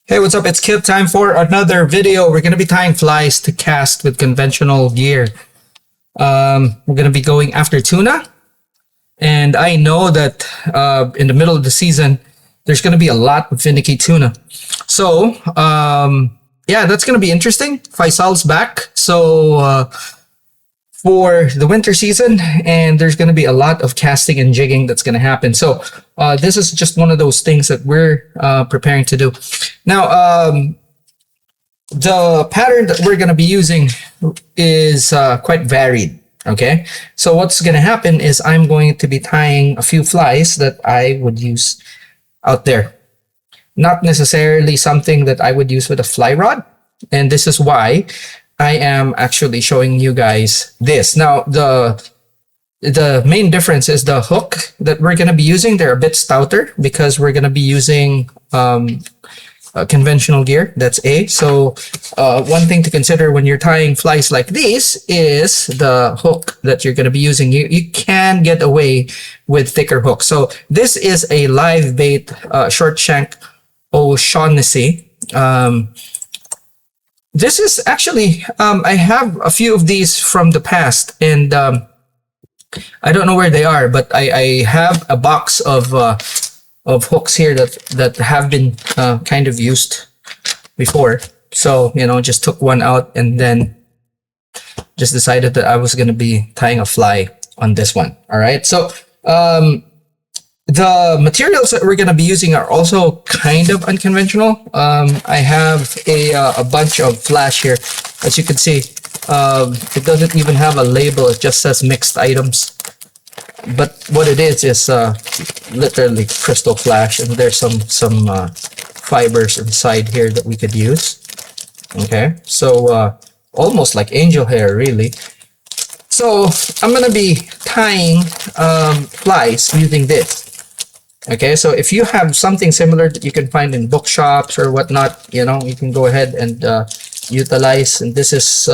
Hey, what's up? It's Kip. Time for another video. We're going to be tying flies to cast with conventional gear. We're going to be going after tuna. And I know that in the middle of the season, there's going to be a lot of finicky tuna. So, yeah, that's going to be interesting. Faisal's back. So, for the winter season, and there's going to be a lot of casting and jigging that's going to happen. So this is just one of those things that we're preparing to do. Now, the pattern that we're going to be using is quite varied. Okay, so what's going to happen is I'm going to be tying a few flies that I would use out there. Not necessarily something that I would use with a fly rod. And this is why I am actually showing you guys this. Now, the main difference is the hook that we're going to be using. They're a bit stouter because we're going to be using conventional gear. That's A. So one thing to consider when you're tying flies like these is the hook that you're going to be using. You can get away with thicker hooks. So this is a live bait short shank O'Shaughnessy. This is actually, I have a few of these from the past, and I don't know where they are, but I have a box of hooks here that have been kind of used before. So, you know, just took one out and then just decided that I was going to be tying a fly on this one. All right. So, the materials that we're going to be using are also kind of unconventional. I have a bunch of flash here. As you can see, it doesn't even have a label. It just says mixed items. But what it is literally crystal flash, and there's some fibers inside here that we could use. Okay, so almost like angel hair, really. So I'm going to be tying flies using this. Okay, so if you have something similar that you can find in bookshops or whatnot, you know, you can go ahead and utilize. And this is,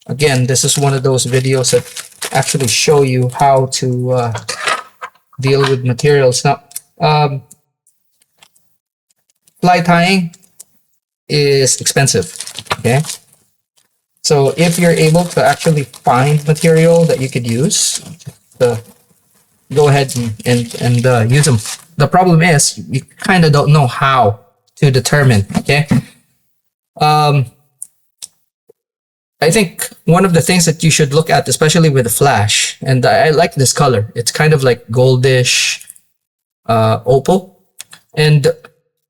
again, this is one of those videos that actually show you how to deal with materials. Now, fly tying is expensive, okay? So if you're able to actually find material that you could use, go ahead and use them. The problem is you kind of don't know how to determine. Okay. I think one of the things that you should look at, especially with the flash, and I like this color. It's kind of like goldish opal. And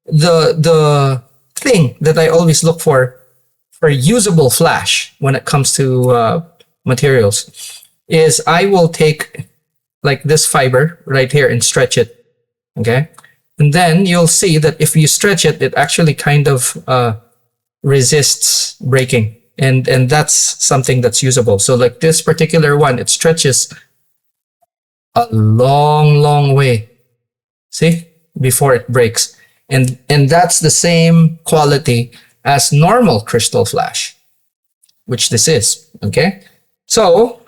the thing that I always look for usable flash when it comes to materials is I will take like this fiber right here and stretch it. Okay, and then you'll see that if you stretch it, it actually kind of resists breaking, and that's something that's usable. So like this particular one, it stretches a long way, see, before it breaks, and that's the same quality as normal crystal flash, which this is. Okay, so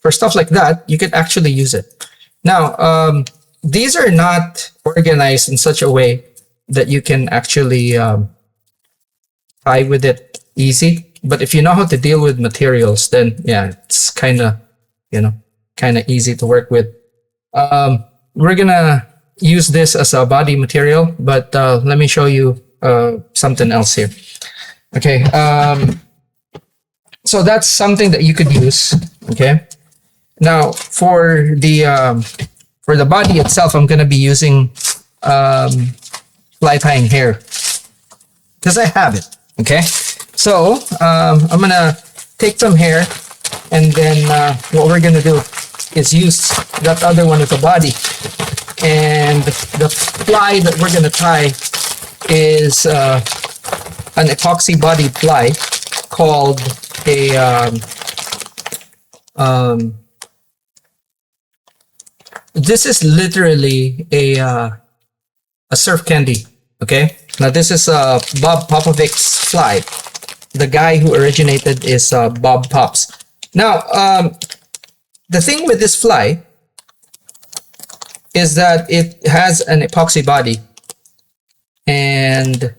for stuff like that, you can actually use it. Now, these are not organized in such a way that you can actually tie with it easy. But if you know how to deal with materials, then yeah, it's kind of, you know, kind of easy to work with. We're gonna use this as a body material, but let me show you something else here. Okay, so that's something that you could use. Okay. Now for the body itself, I'm gonna be using fly tying hair because I have it. Okay, so I'm gonna take some hair, and then what we're gonna do is use that other one as a body, and the fly that we're gonna tie is an epoxy body fly called a this is literally a surf candy. Okay, now this is Bob Popovic's fly. The guy who originated is Bob Pops. Now, the thing with this fly is that it has an epoxy body, and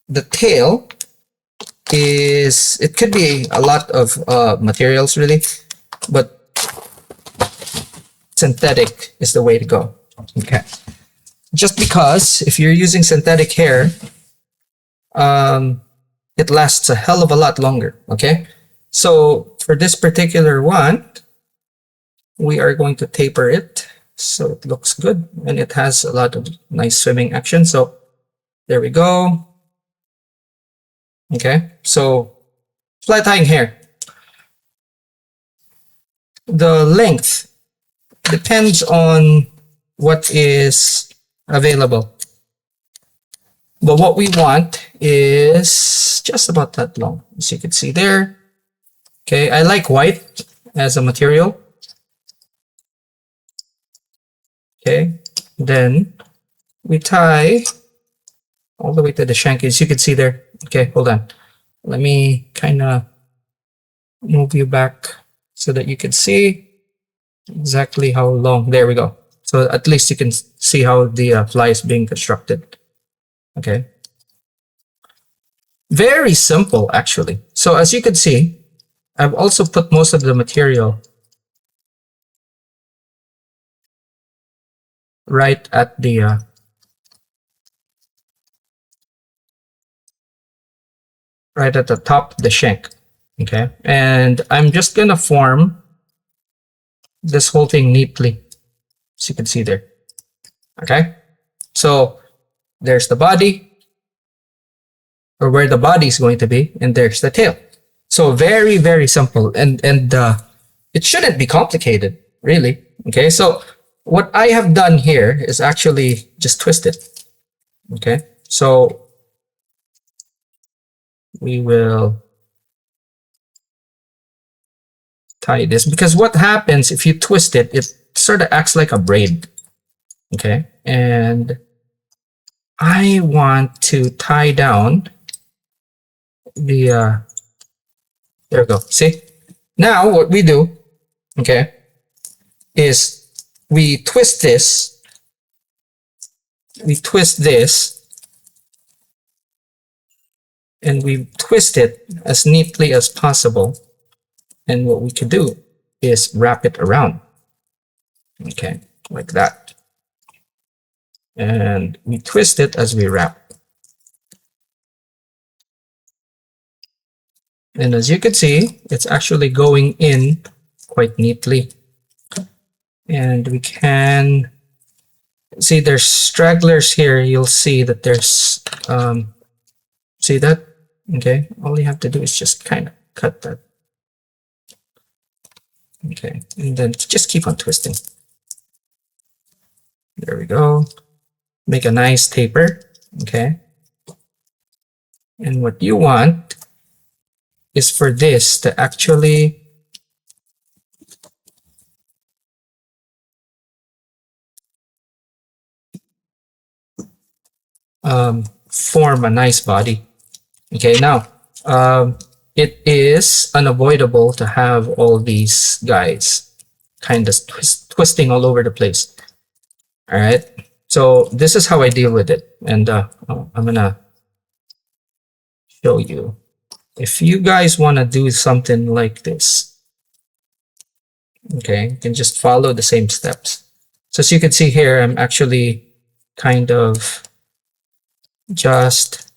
the tail is, it could be a lot of materials really, but synthetic is the way to go. Okay. Just because if you're using synthetic hair, it lasts a hell of a lot longer. Okay. So for this particular one, we are going to taper it so it looks good and it has a lot of nice swimming action. So there we go. Okay. So flat tying hair. The length depends on what is available. But what we want is just about that long, as you can see there. Okay, I like white as a material. Okay, then we tie all the way to the shank, as you can see there. Okay, hold on. Let me kind of move you back so that you can see exactly how long. There we go. So at least you can see how the fly is being constructed. Okay. Very simple, actually. So as you can see, I've also put most of the material right at the top of the shank. Okay. And I'm just gonna form this whole thing neatly, as you can see there. Okay. So there's the body, or where the body is going to be, and there's the tail. So very, very simple, and it shouldn't be complicated, really. Okay, so what I have done here is actually just twist it. Okay, so we will tie this, because what happens if you twist it, it sort of acts like a braid. Okay, and I want to tie down the there we go. See, now what we do, okay, is we twist this, and we twist it as neatly as possible. And what we can do is wrap it around, okay, like that. And we twist it as we wrap. And as you can see, it's actually going in quite neatly. And we can see there's stragglers here. You'll see that there's, see that? Okay, all you have to do is just kind of cut that. Okay, and then just keep on twisting. There we go. Make a nice taper, okay? And what you want is for this to actually form a nice body. Okay, now it is unavoidable to have all these guys kind of twisting all over the place. All right, so this is how I deal with it, and I'm gonna show you. If you guys want to do something like this, okay, you can just follow the same steps. So as you can see here, I'm actually kind of just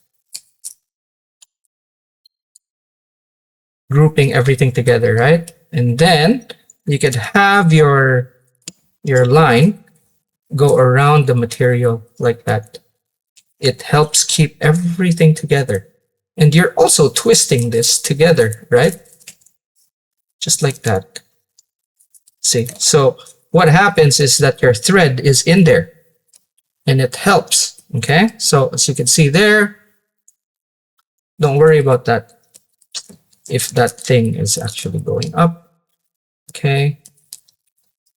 grouping everything together, right? And then you could have your line go around the material like that. It helps keep everything together. And you're also twisting this together, right? Just like that. See, so what happens is that your thread is in there and it helps, okay? So as you can see there, don't worry about that if that thing is actually going up, okay?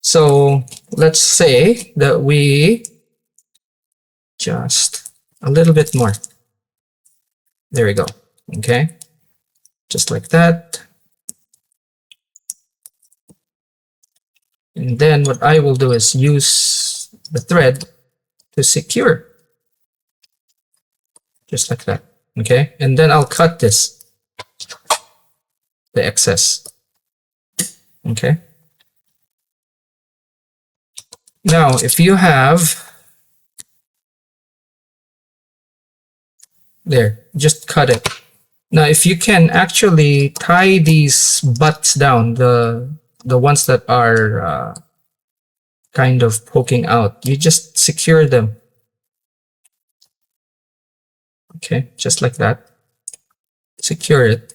So let's say that we just a little bit more. There we go, okay? Just like that. And then what I will do is use the thread to secure. Just like that, Okay, and then I'll cut this, the excess. Okay. Now, if you have, there, just cut it. Now, if you can actually tie these butts down, the ones that are kind of poking out, you just secure them. Okay, just like that. Secure it.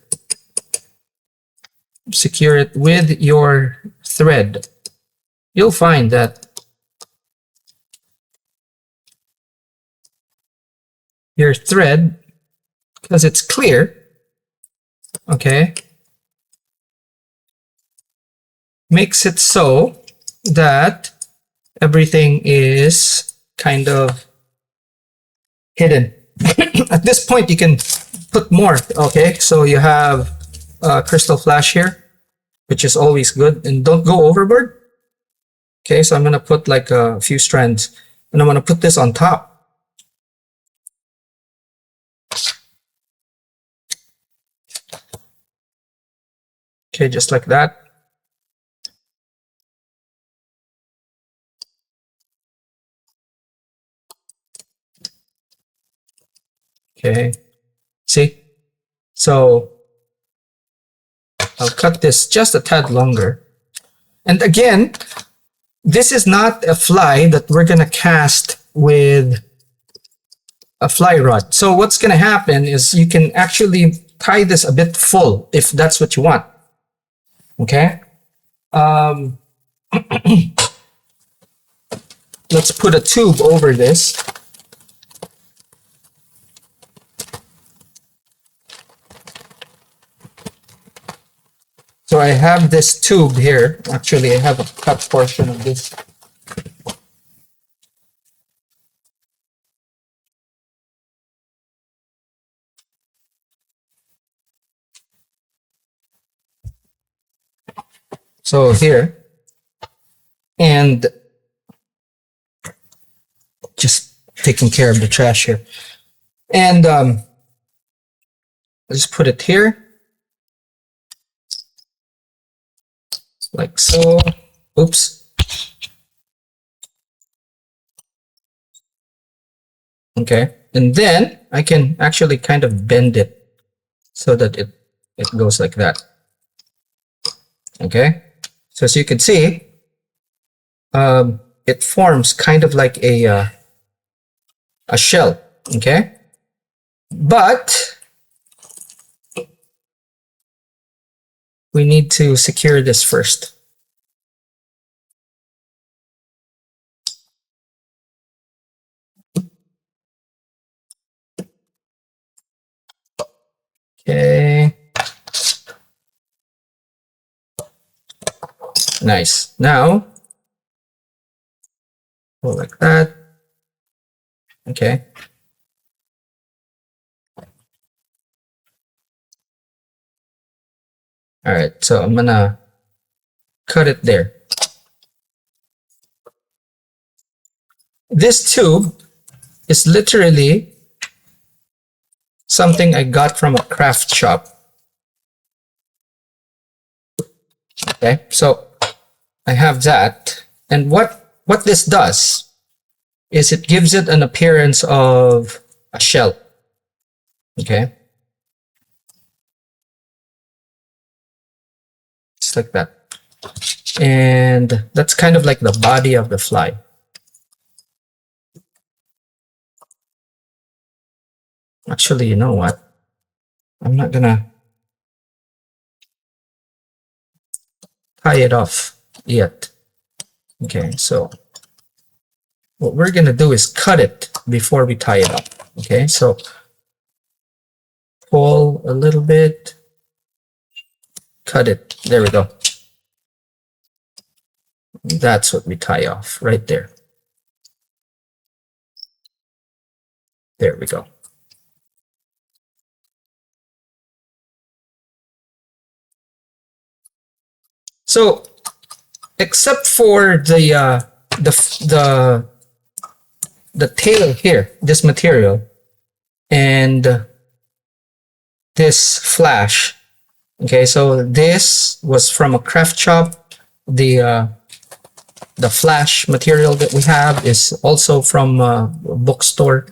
Secure it with your thread. You'll find that your thread, because it's clear, okay, makes it so that everything is kind of hidden. At this point, you can put more. Okay, so you have crystal flash here, which is always good, and don't go overboard. Okay, so I'm gonna put like a few strands, and I'm gonna put this on top. Okay, just like that. Okay, see? So I'll cut this just a tad longer. And again, this is not a fly that we're gonna cast with a fly rod. So what's gonna happen is you can actually tie this a bit full if that's what you want. Okay? Let's put a tube over this. So I have this tube here. Actually, I have a cut portion of this. So here, and just taking care of the trash here. And I'll just put it here. Like so. Oops. Okay. And then I can actually kind of bend it so that it goes like that. Okay. So as you can see, it forms kind of like a shell. Okay. But we need to secure this first. Okay. Nice. Now, go like that. Okay. All right, so I'm gonna cut it there. This tube is literally something I got from a craft shop. Okay, so I have that. And what this does is it gives it an appearance of a shell. Okay. Just like that. And that's kind of like the body of the fly. Actually, you know what? I'm not gonna tie it off yet. Okay, so what we're gonna do is cut it before we tie it up. Okay, so pull a little bit, cut it. There we go. That's what we tie off right there. There we go. So, except for the tail here, this material, and this flash. Okay, so this was from a craft shop. The flash material that we have is also from a bookstore.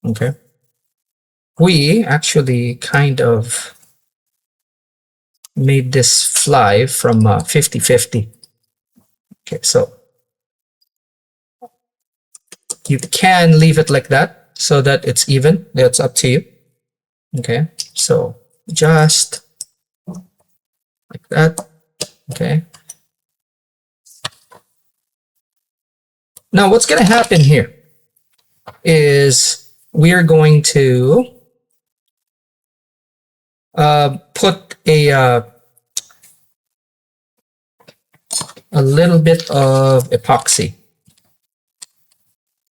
Okay, we actually kind of made this fly from 50-50. Okay, so you can leave it like that so that it's even. That's up to you. Okay, so just like that. Okay. Now what's going to happen here is we're going to put a little bit of epoxy,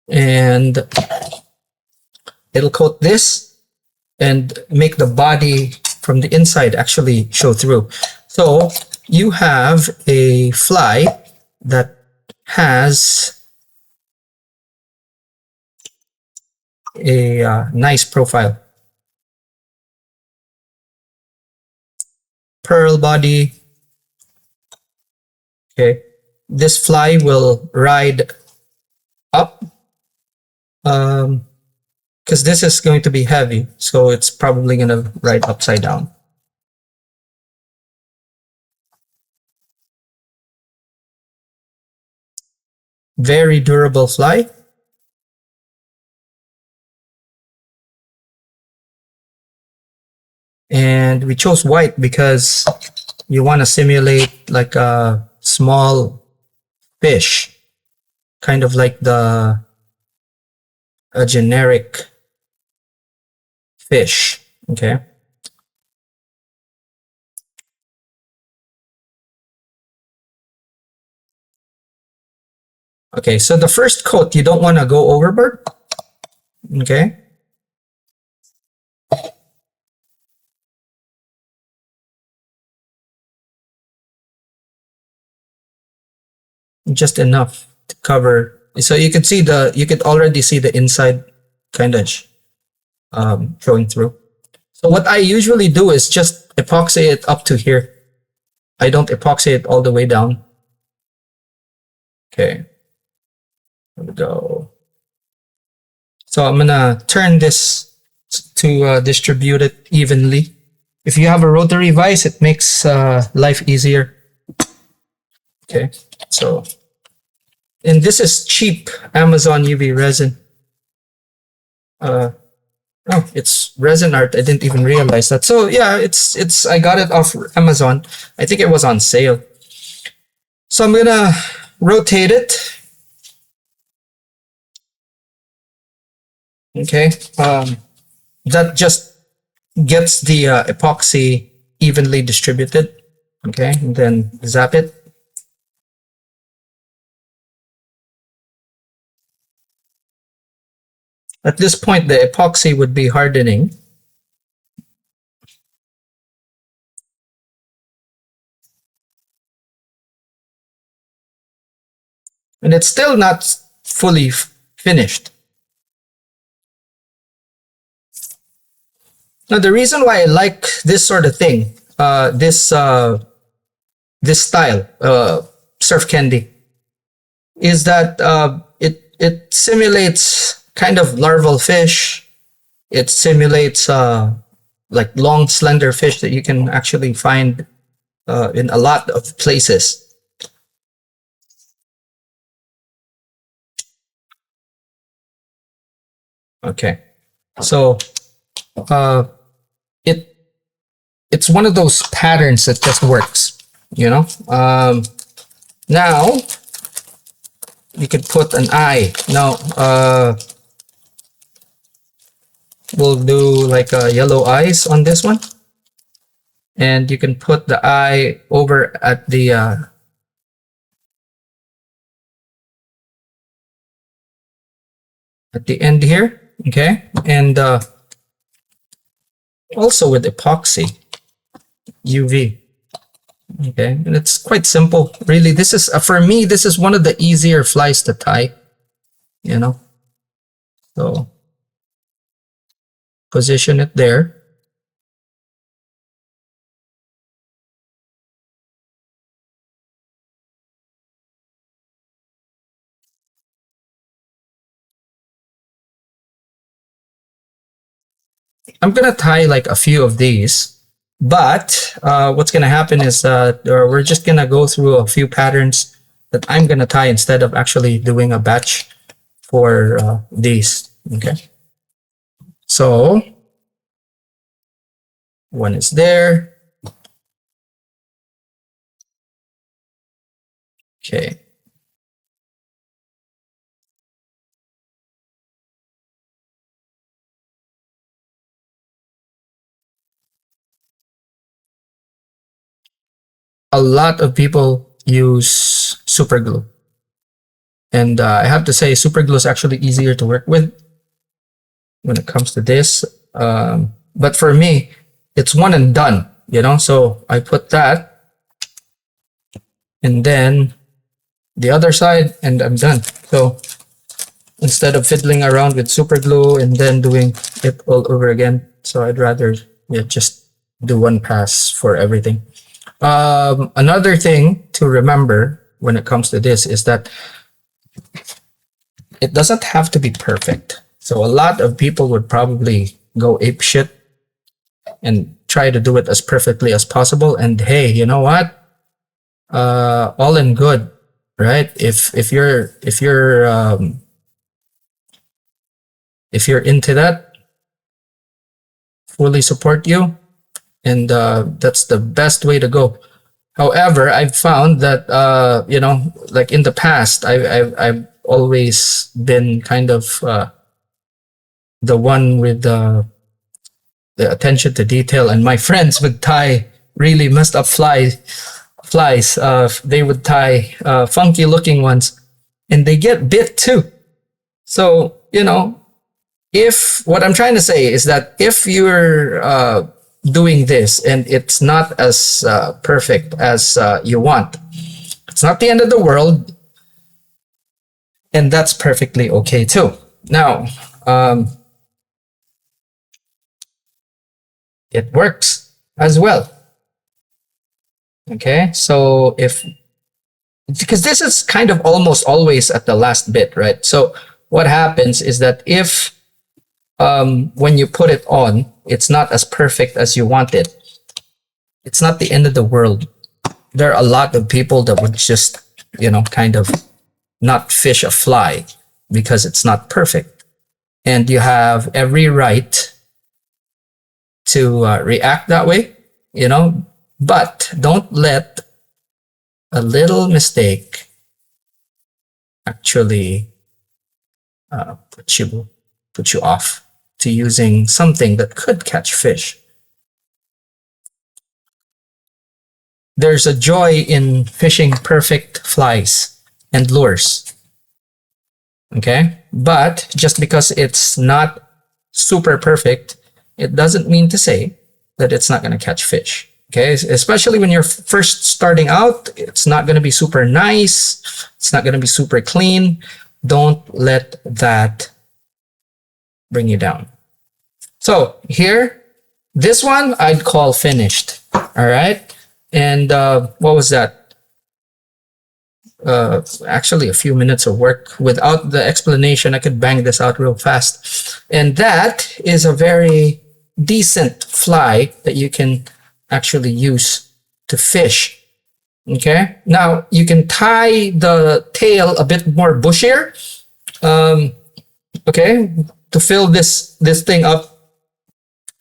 and it'll coat this and make the body from the inside actually show through. So you have a fly that has a nice profile. Pearl body. Okay, this fly will ride up because this is going to be heavy, so it's probably going to ride upside down. Very durable fly. And we chose white because you want to simulate like a small fish, kind of like a generic fish. Okay. Okay, so the first coat, you don't want to go overboard. Okay. Just enough to cover. So you can see you could already see the inside kind of showing through. So what I usually do is just epoxy it up to here. I don't epoxy it all the way down. Okay. There we go. So I'm gonna turn this to distribute it evenly. If you have a rotary vise, it makes life easier. Okay, so, and this is cheap Amazon UV resin. Oh, it's resin art. I didn't even realize that. So yeah, it's I got it off Amazon. I think it was on sale. So I'm gonna rotate it. Okay, that just gets the epoxy evenly distributed. Okay, and then zap it. At this point, the epoxy would be hardening. And it's still not fully finished. Now, the reason why I like this sort of thing, this style, surf candy, is that it simulates kind of larval fish. It simulates like long, slender fish that you can actually find in a lot of places. Okay, so it's one of those patterns that just works, you know. Now you could put an eye. Now we'll do like yellow eyes on this one, and you can put the eye over at the end here. Okay, and also with epoxy UV. Okay, and it's quite simple, really. This is for me, this is one of the easier flies to tie, you know. So position it there. I'm gonna tie like a few of these, but what's gonna happen is we're just gonna go through a few patterns that I'm gonna tie instead of actually doing a batch for these. Okay, so one is there. Okay. A lot of people use super glue. And I have to say, super glue is actually easier to work with when it comes to this. But for me, it's one and done, you know? So I put that and then the other side and I'm done. So instead of fiddling around with super glue and then doing it all over again, so I'd rather just do one pass for everything. Another thing to remember when it comes to this is that it doesn't have to be perfect. So a lot of people would probably go apeshit and try to do it as perfectly as possible. And hey, you know what? All in good, right? If you're into that, fully support you, and that's the best way to go. However, I've found that you know, like in the past, I've always been kind of the one with the attention to detail, and my friends would tie really messed up flies. They would tie funky looking ones, and they get bit too. So you know, if what I'm trying to say is that if you're doing this and it's not as perfect as you want, it's not the end of the world, and that's perfectly okay too. Now, it works as well. Okay, so because this is kind of almost always at the last bit, right? So what happens is that if when you put it on, it's not as perfect as you want it, it's not the end of the world. There are a lot of people that would just, you know, kind of not fish a fly because it's not perfect. And you have every right to react that way, you know, but don't let a little mistake actually put you off to using something that could catch fish. There's a joy in fishing perfect flies and lures. Okay? But just because it's not super perfect, it doesn't mean to say that it's not going to catch fish. Okay? Especially when you're first starting out, it's not going to be super nice. It's not going to be super clean. Don't let that bring you down. So here, this one I'd call finished. All right. And what was that? Actually, a few minutes of work. Without the explanation, I could bang this out real fast. And that is a very decent fly that you can actually use to fish. Okay. Now you can tie the tail a bit more bushier. Okay, to fill this thing up.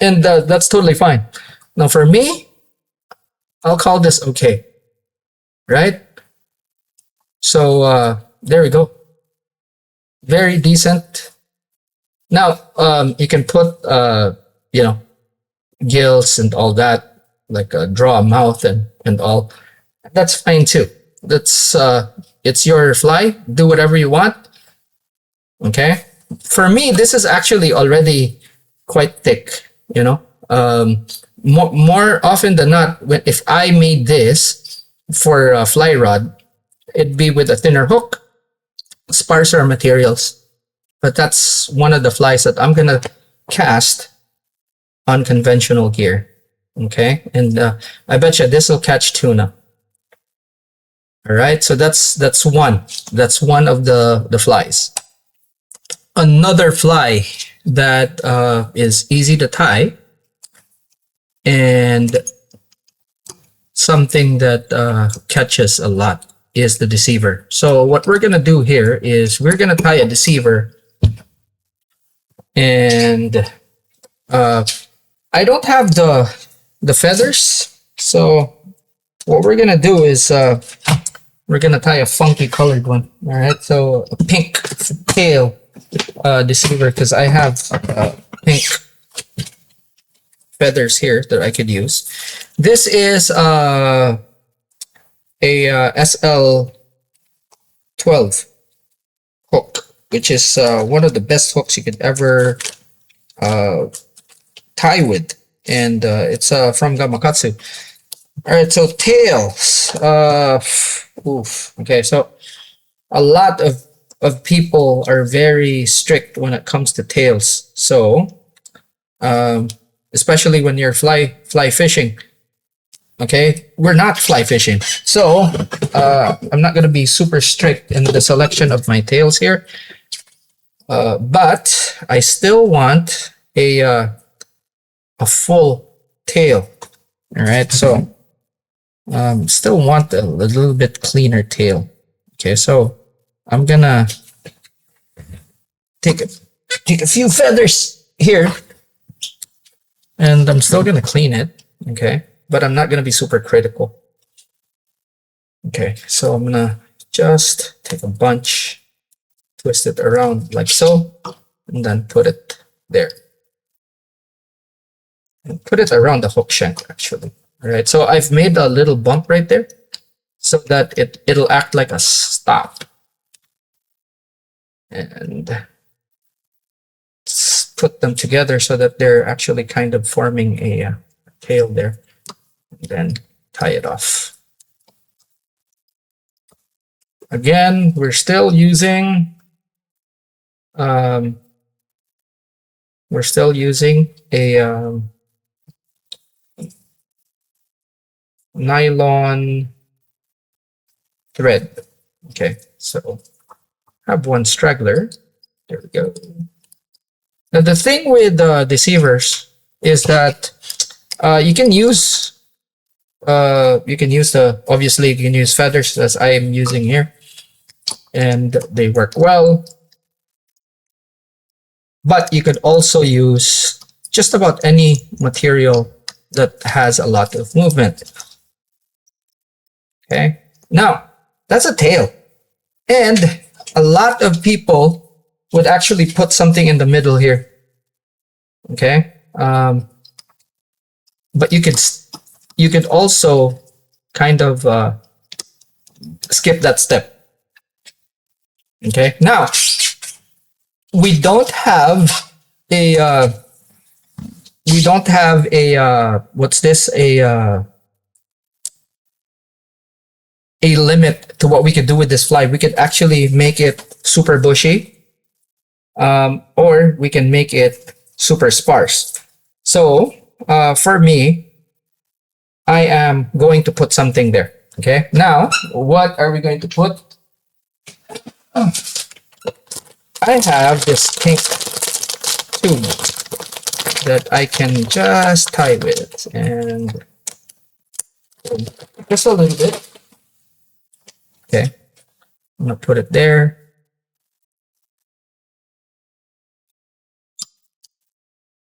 And that's totally fine. Now for me, I'll call this okay, right? So there we go. Very decent. Now you can put you know, gills and all that, like draw a mouth and all. That's fine too. That's it's your fly. Do whatever you want. Okay. For me, this is actually already quite thick. You know, more often than not, if I made this for a fly rod, it'd be with a thinner hook, sparser materials. But that's one of the flies that I'm gonna cast unconventional gear. Okay, and I bet you this will catch tuna. All right, so that's one. That's one of the flies. Another fly that is easy to tie and something that catches a lot is the deceiver. So what we're gonna do here is we're gonna tie a deceiver, and I don't have the feathers, so what we're gonna do is we're gonna tie a funky colored one. All right, so a pink tail deceiver, because I have pink feathers here that I could use. This is a SL12 hook, which is one of the best hooks you could ever tie with, and it's from Gamakatsu. All right, so tails. Oof. Okay, so a lot of people are very strict when it comes to tails. So, especially when you're fly fishing. Okay, we're not fly fishing, so I'm not gonna be super strict in the selection of my tails here. But I still want a full tail. All right, so still want a little bit cleaner tail. Okay, so I'm gonna take a few feathers here, and I'm still gonna clean it. Okay, but I'm not gonna be super critical. Okay, so I'm gonna just take a bunch, twist it around like so, and then put it there. And put it around the hook shank, actually. All right, so I've made a little bump right there so that it'll act like a stop. And put them together so that they're actually kind of forming a tail there. And then tie it off. Again, we're still using a nylon thread. Okay, so have one straggler. There we go. Now the thing with deceivers is that you can use obviously you can use feathers as I am using here, and they work well. But you could also use just about any material that has a lot of movement. Okay, now that's a tail, and a lot of people would actually put something in the middle here. Okay, but you could also kind of skip that step. Okay, now we don't have a what's this, a limit to what we could do with this fly. We could actually make it super bushy, or we can make it super sparse. So for me, I am going to put something there. Okay, now what are we going to put? I have this pink tube that I can just tie with, and just a little bit. Okay, I'm gonna put it there.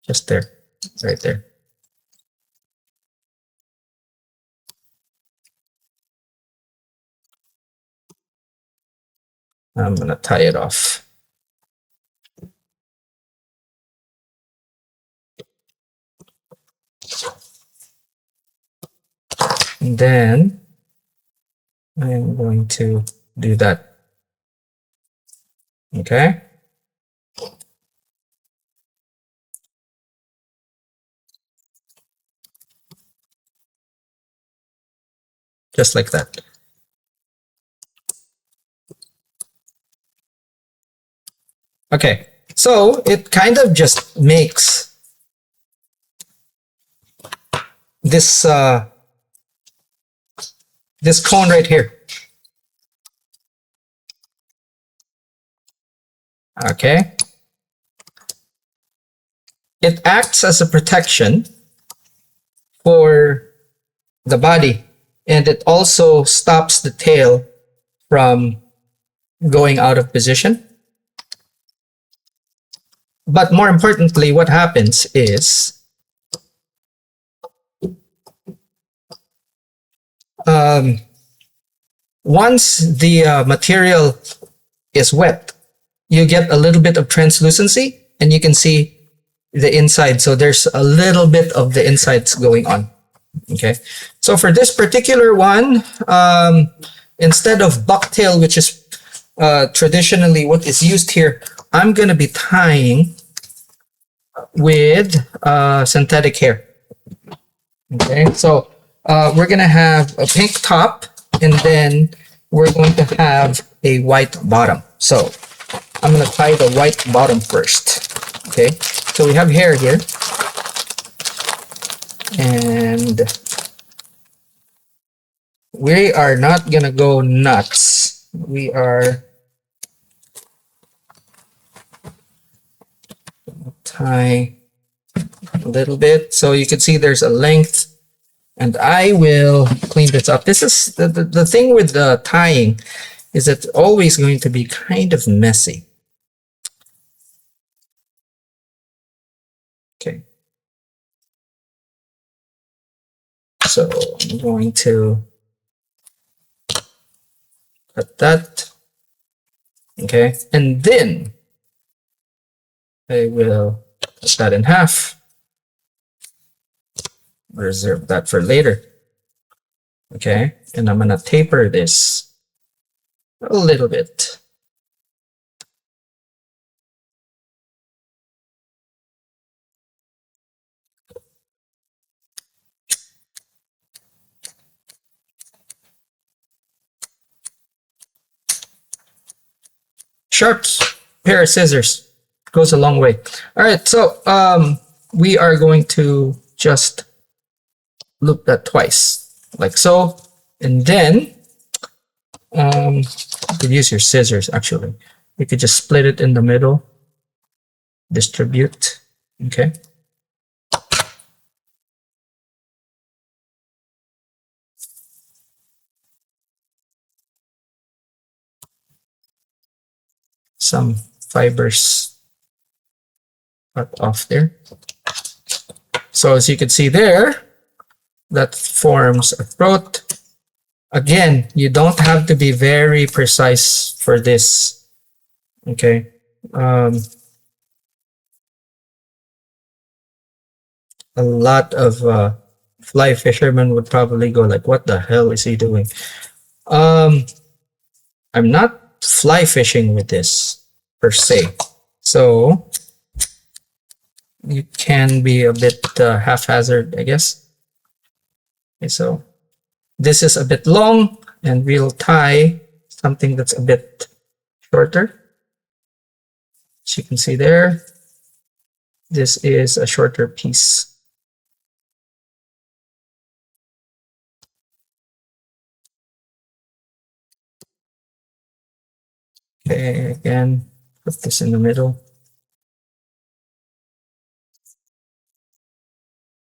Just there, right there. I'm gonna tie it off. And then I'm going to do that. Okay. Just like that. Okay, so it kind of just makes this this cone right here. Okay. It acts as a protection for the body, and it also stops the tail from going out of position. But more importantly, what happens is once the material is wet, you get a little bit of translucency and you can see the inside. So there's a little bit of the insides going on. Okay. So for this particular one, instead of bucktail, which is traditionally what is used here, I'm going to be tying with synthetic hair. Okay. So we're going to have a pink top and then we're going to have a white bottom. So I'm going to tie the white bottom first. Okay. So we have hair here. And we are not going to go nuts. We are tie a little bit. So you can see there's a length. And I will clean this up. This is the thing with the tying is it's always going to be kind of messy. Okay. So I'm going to cut that. Okay. And then I will cut that in half. Reserve that for later. Okay. And I'm going to taper this a little bit. Sharp pair of scissors goes a long way. All right, so we are going to just loop that twice, like so, and then you could use your scissors. Actually, you could just split it in the middle, distribute. Okay. Some fibers cut off there. So as you can see there, that forms a throat. Again, you don't have to be very precise for this. Okay. A lot of fly fishermen would probably go like, what the hell is he doing? I'm not fly fishing with this per se. So you can be a bit haphazard, I guess. Okay, so this is a bit long and we'll tie something that's a bit shorter. As you can see there, this is a shorter piece. Okay, again, put this in the middle.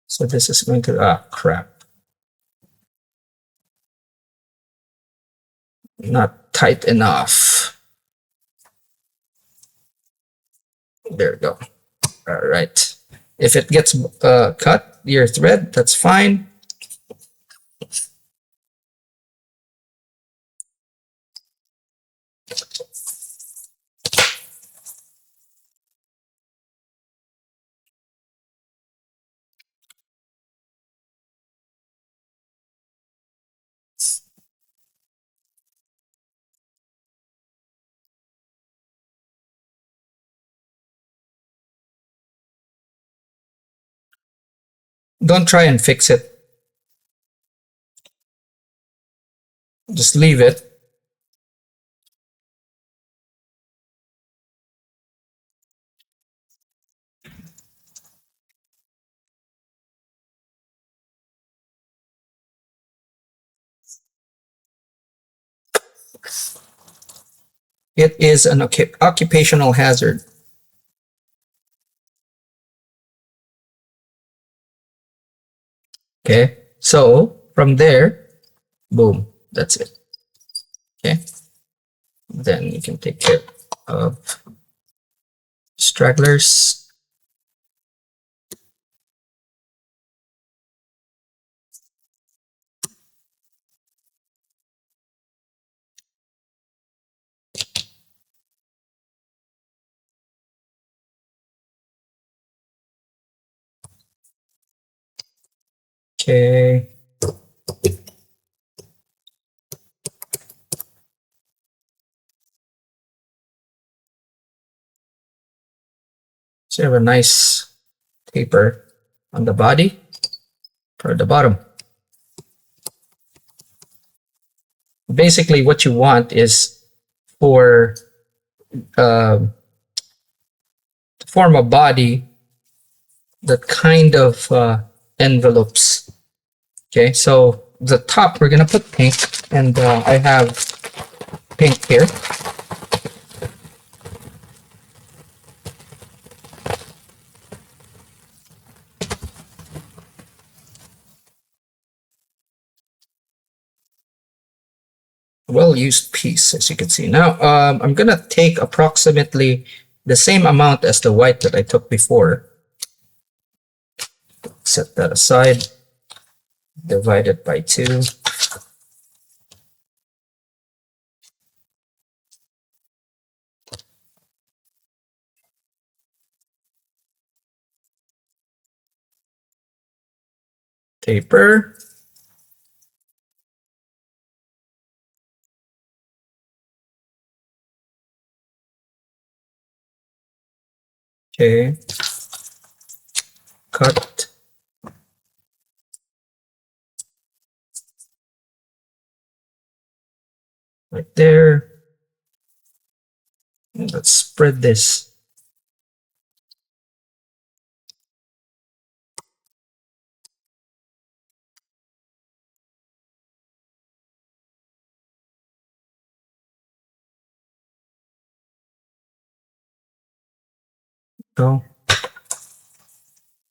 So this is going to, crap. Not tight enough. There we go. All right. If it gets cut, your thread, that's fine. Don't try and fix it. Just leave it. It is an occupational hazard. Okay, so from there, boom, that's it. Okay, then you can take care of stragglers. Okay. So you have a nice taper on the body or the bottom. Basically, what you want is for to form a body that kind of envelopes. Okay, so the top we're gonna put pink, and I have pink here. Well used piece, as you can see. Now I'm gonna take approximately the same amount as the white that I took before. Set that aside. Divide it by 2. Taper. Okay. Cut. Right there. And let's spread this. No.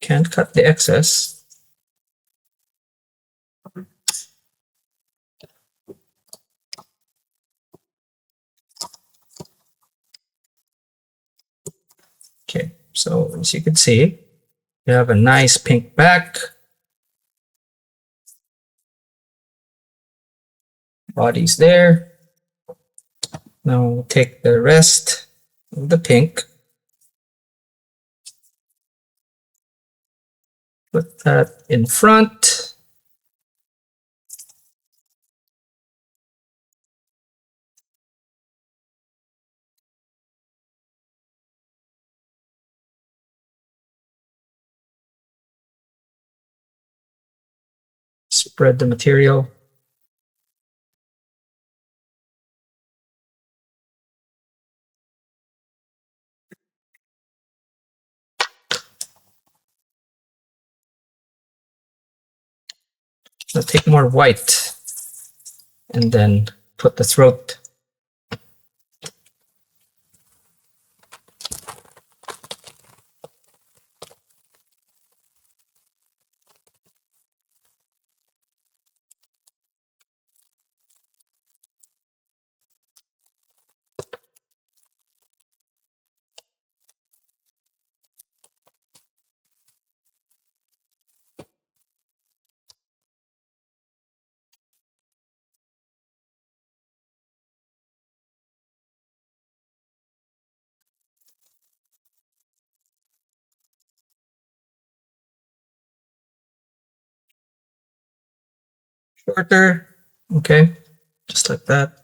Can't cut the excess. Okay, so as you can see, you have a nice pink back. Body's there. Now we'll take the rest of the pink. Put that in front. Spread the material. Now take more white and then put the throat. Shorter. Okay, just like that.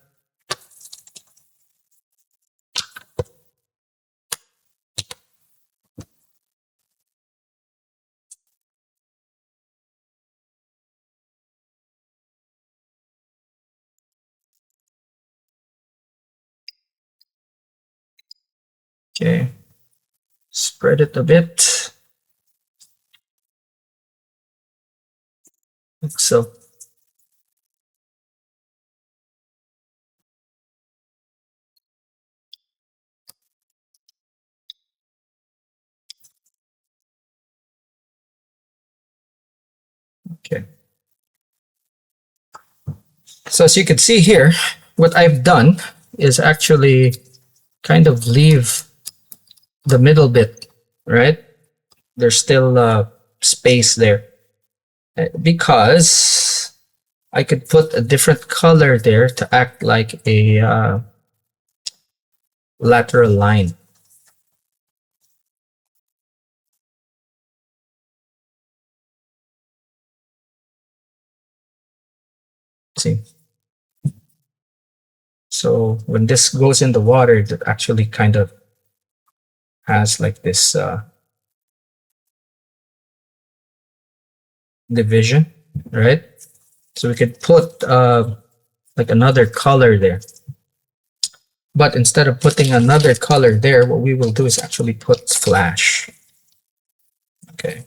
Okay, spread it a bit, like so. Okay. So as you can see here, what I've done is actually kind of leave the middle bit, right? There's still space there because I could put a different color there to act like a lateral line. See? So when this goes in the water, it actually kind of has like this division, right? So we could put like another color there. But instead of putting another color there, what we will do is actually put flash. Okay.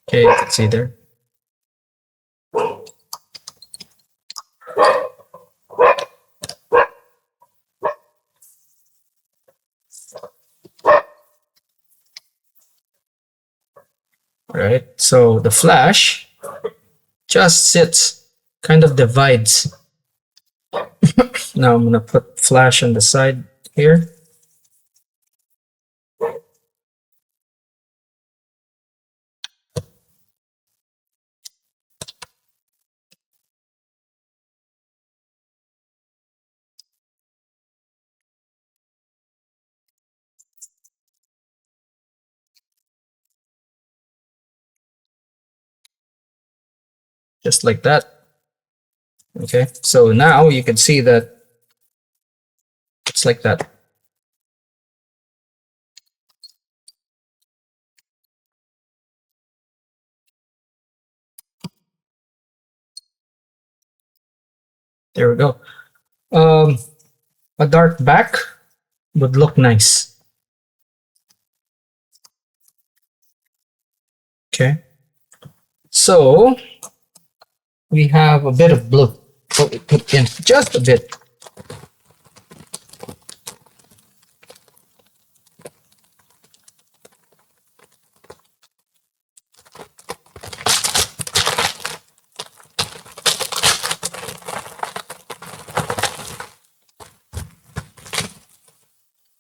Okay, you can see there. Right? So the flash just sits, kind of divides. Now I'm gonna put flash on the side here. Just like that. Okay, so now you can see that it's like that. There we go. A dark back would look nice. Okay, so we have a bit of blue. What we put in just a bit.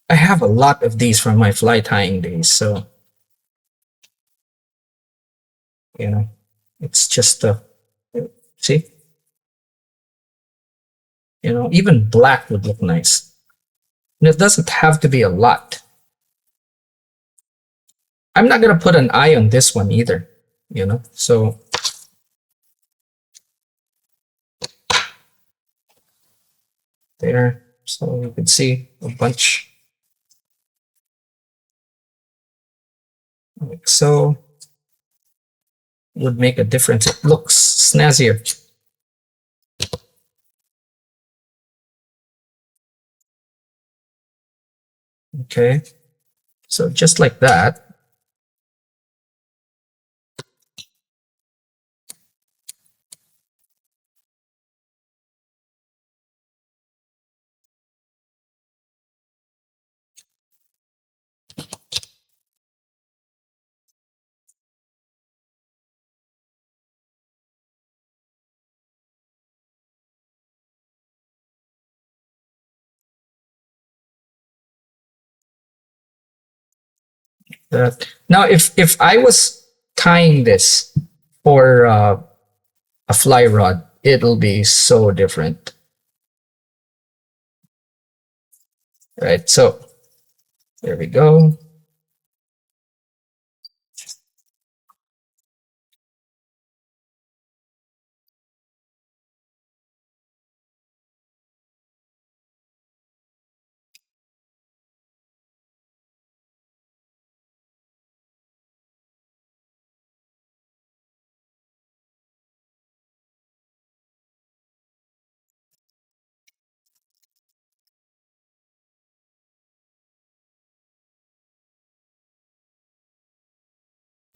I have a lot of these from my fly tying days, so you know, it's just see, you know, even black would look nice. And it doesn't have to be a lot. I'm not gonna put an eye on this one either, you know. So there, so you can see a bunch like so. Would make a difference. It looks snazzier. Okay, so just like that. That now, if I was tying this for a fly rod, it'll be so different, right? So there we go.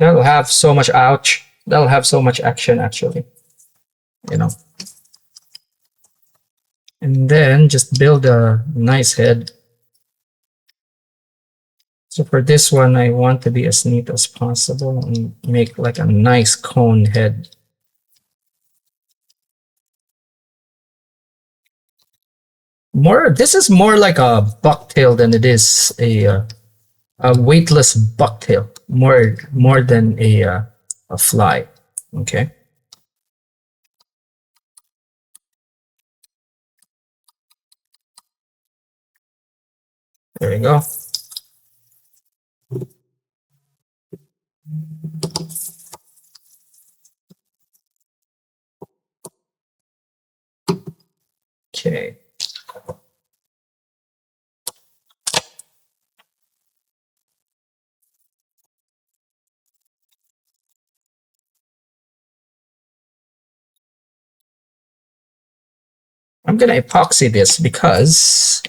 That'll have so much ouch. That'll have so much action actually, you know. And then just build a nice head. So for this one, I want to be as neat as possible and make like a nice cone head. This is more like a bucktail than it is a weightless bucktail. More than a fly. Okay. There we go. Okay. I'm gonna epoxy this because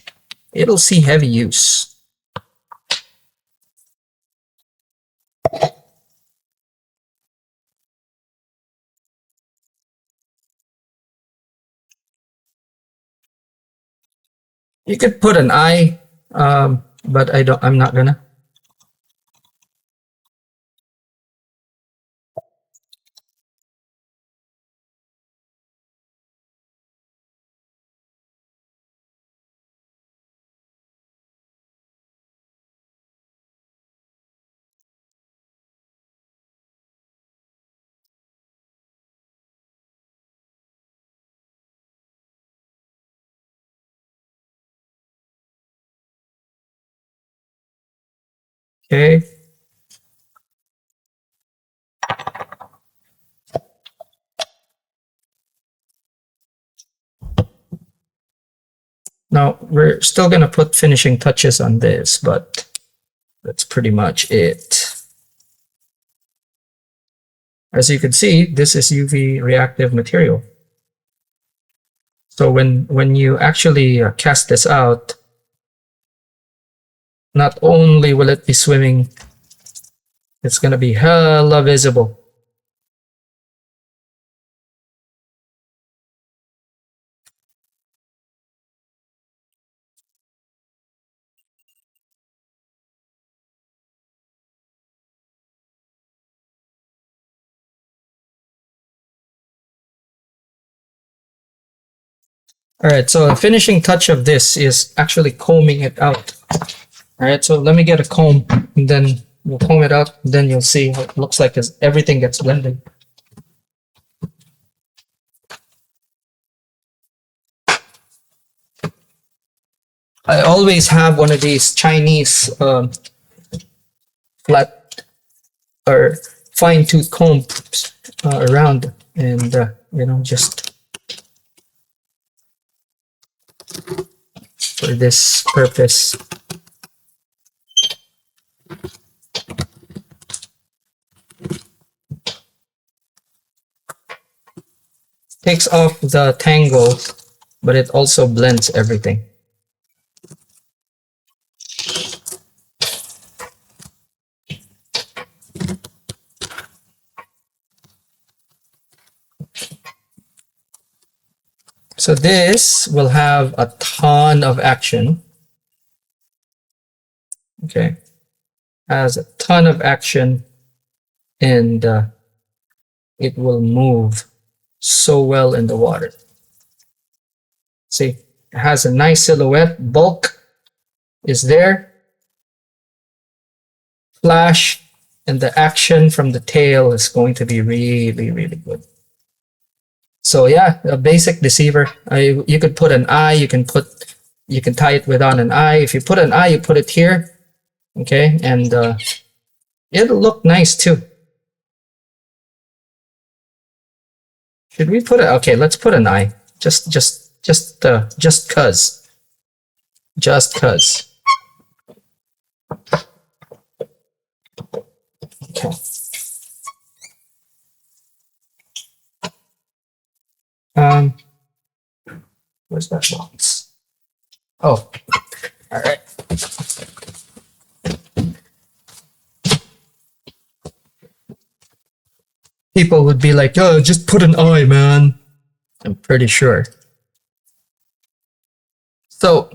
it'll see heavy use. You could put an eye, but I'm not gonna. Okay. Now we're still gonna put finishing touches on this, but that's pretty much it. As you can see, this is UV reactive material. So when you actually cast this out, not only will it be swimming, it's gonna be hella visible. All right, so the finishing touch of this is actually combing it out. All right, so let me get a comb and then we'll comb it out. And then you'll see what it looks like as everything gets blended. I always have one of these Chinese flat or fine tooth combs around, and you know, just for this purpose. Takes off the tangle, but it also blends everything. So this will have a ton of action. Okay, has a ton of action, and it will move so well in the water. See, it has a nice silhouette. Bulk is there. Flash, and the action from the tail is going to be really, really good. So yeah, a basic deceiver. You could put an eye. You can tie it without an eye. If you put an eye, you put it here. Okay, and it'll look nice too. Should we put it? Okay, let's put an eye. Just cuz. Just cuz. Okay. Where's that box? Oh, all right. people would be like, "Oh, just put an eye, man." I'm pretty sure. So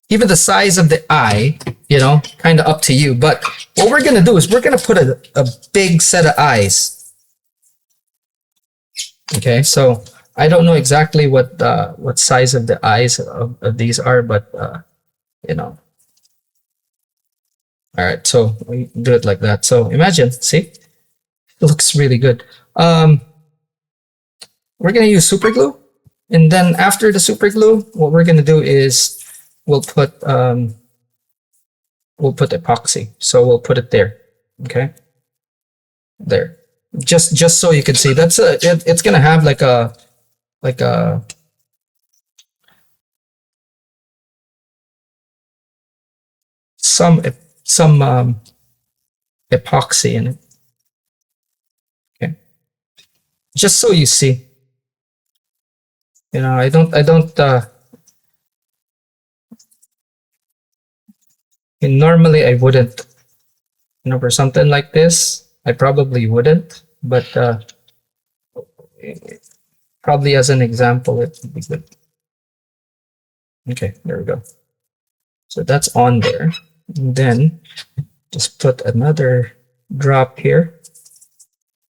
even the size of the eye, you know, kind of up to you. But what we're gonna do is we're gonna put a big set of eyes. Okay, so I don't know exactly what size of the eyes of these are, but you know. All right, so we do it like that. So imagine, see, it looks really good. We're gonna use super glue, and then after the super glue, what we're gonna do is we'll put epoxy. So we'll put it there. Okay, there. Just so you can see, that's it's gonna have like a some epoxy in it. Okay, just so you see. You know, I don't normally I wouldn't, you know, for something like this I probably wouldn't, but probably as an example it would be good. Okay, there we go. So that's on there. And then just put another drop here.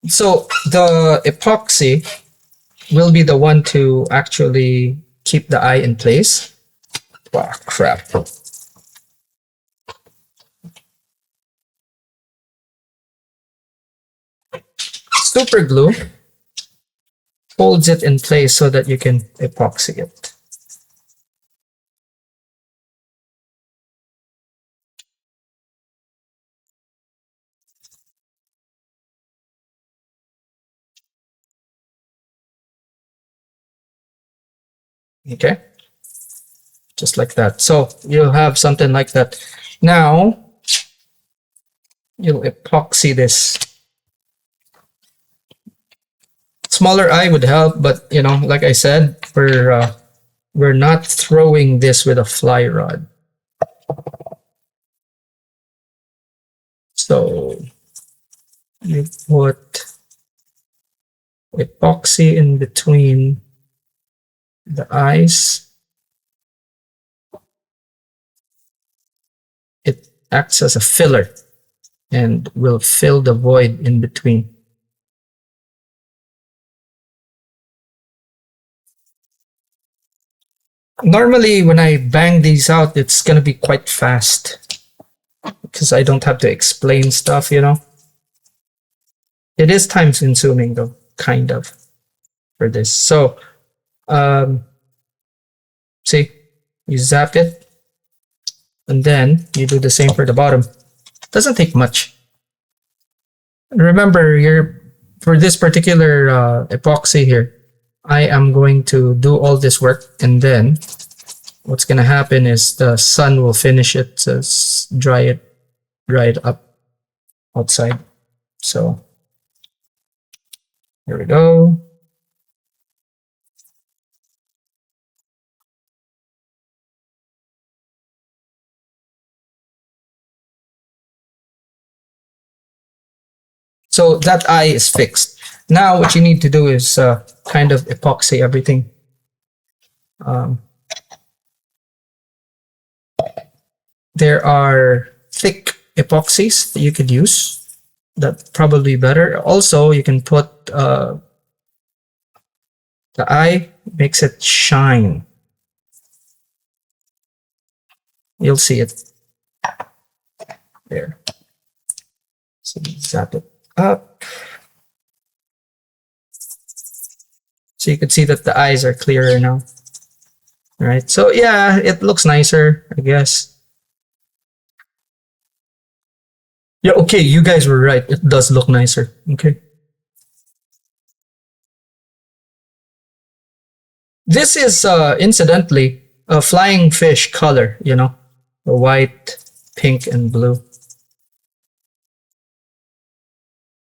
So the epoxy will be the one to actually keep the eye in place. Wow, crap. Super glue holds it in place so that you can epoxy it. Okay, just like that. So you'll have something like that. Now you'll epoxy this. Smaller eye would help, but you know, like I said, we're not throwing this with a fly rod. So you put epoxy in between the eyes. It acts as a filler and will fill the void in between. Normally, when I bang these out, it's gonna be quite fast because I don't have to explain stuff, you know. It is time consuming though, kind of, for this. So, see, you zap it, and then you do the same for the bottom. Doesn't take much. Remember, for this particular epoxy here, I am going to do all this work, and then what's going to happen is the sun will finish it to dry it up outside. So here we go. So that eye is fixed. Now what you need to do is kind of epoxy everything. There are thick epoxies that you could use. That's probably better. Also, you can put the eye, makes it shine. You'll see it there. So zap it up. So you can see that the eyes are clearer now. All right. So yeah, it looks nicer, I guess. Yeah, okay, you guys were right. It does look nicer. Okay. This is incidentally a flying fish color, you know, the white, pink, and blue.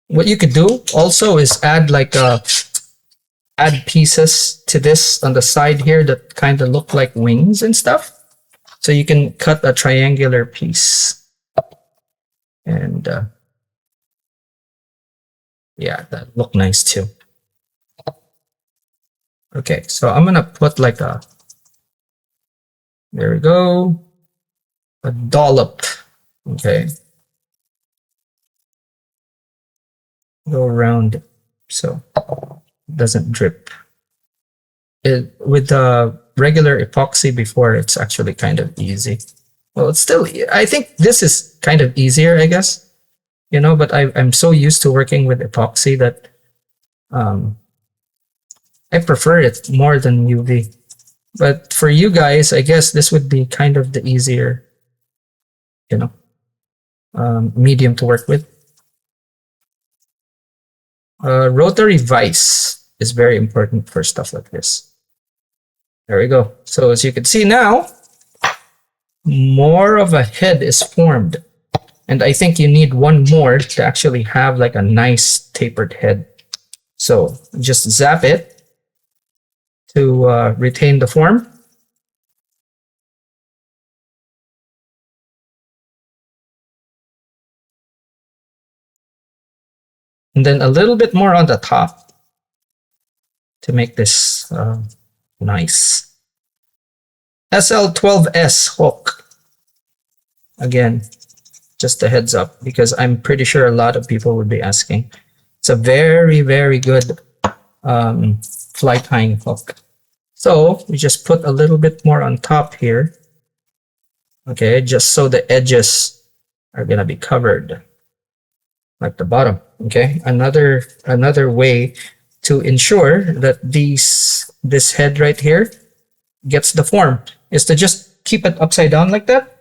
What you could do also is add add pieces to this on the side here that kind of look like wings and stuff. So you can cut a triangular piece and Yeah, that look nice too. Okay, so I'm gonna put like a, there we go, a dollop. Okay, go around so it doesn't drip. With the regular epoxy before, it's actually kind of easy. Well, it's still, I think this is kind of easier, I guess, you know, but I'm so used to working with epoxy that I prefer it more than UV. But for you guys, I guess this would be kind of the easier, you know, medium to work with. Rotary vise is very important for stuff like this. There we go. So as you can see now, more of a head is formed. And I think you need one more to actually have like a nice tapered head. So just zap it to retain the form. And then a little bit more on the top to make this nice. SL12S hook. Again, just a heads up, because I'm pretty sure a lot of people would be asking. It's a very, very good fly tying hook. So we just put a little bit more on top here. Okay, just so the edges are gonna be covered like the bottom. Okay, another way to ensure that this head right here gets the form is to just keep it upside down like that.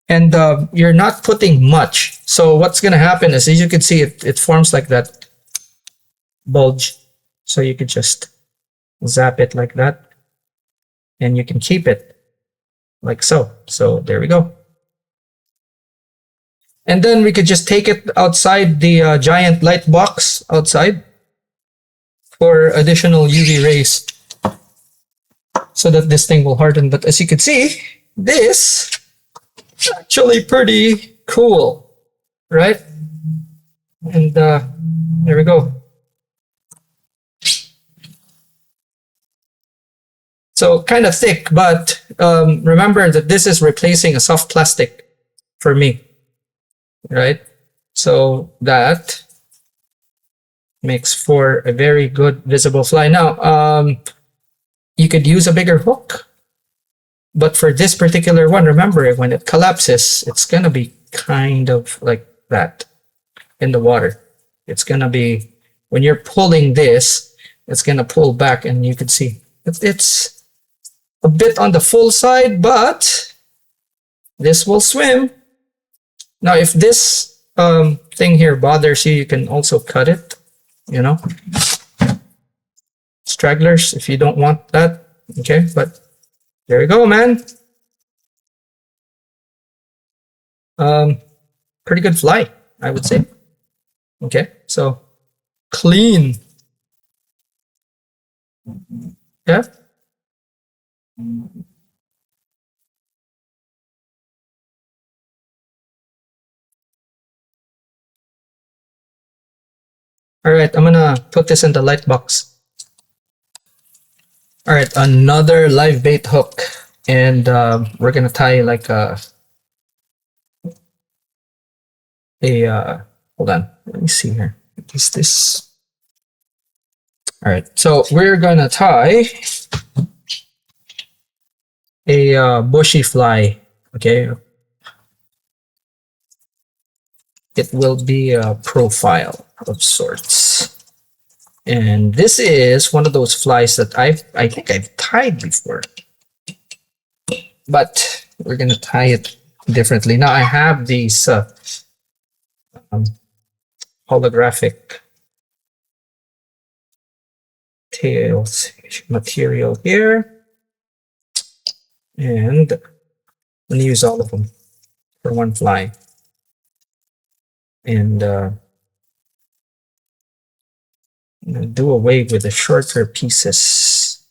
And you're not putting much. So what's gonna happen is, as you can see, it forms like that bulge. So you could just zap it like that, and you can keep it like so. So there we go. And then we could just take it outside the giant light box outside for additional UV rays so that this thing will harden. But as you can see, this is actually pretty cool, right? And there we go. So kind of thick, but remember that this is replacing a soft plastic for me, right? So that makes for a very good visible fly. Now, you could use a bigger hook, but for this particular one, remember, when it collapses, it's gonna be kind of like that in the water. It's gonna be, when you're pulling this, it's gonna pull back, and you can see it's a bit on the full side, but this will swim. Now, if this thing here bothers you, you can also cut it, you know, stragglers if you don't want that. Okay, but there you go, man. Pretty good fly, I would say. Okay, so clean. Yeah. All right, I'm gonna put this in the light box. All right, another live bait hook, and we're gonna tie like hold on, let me see here. Is this? All right, so we're gonna tie a bushy fly. Okay, it will be a profile of sorts, and this is one of those flies that I think I've tied before, but we're gonna tie it differently. Now I have these holographic tails material here, and I'm gonna use all of them for one fly. And do away with the shorter pieces.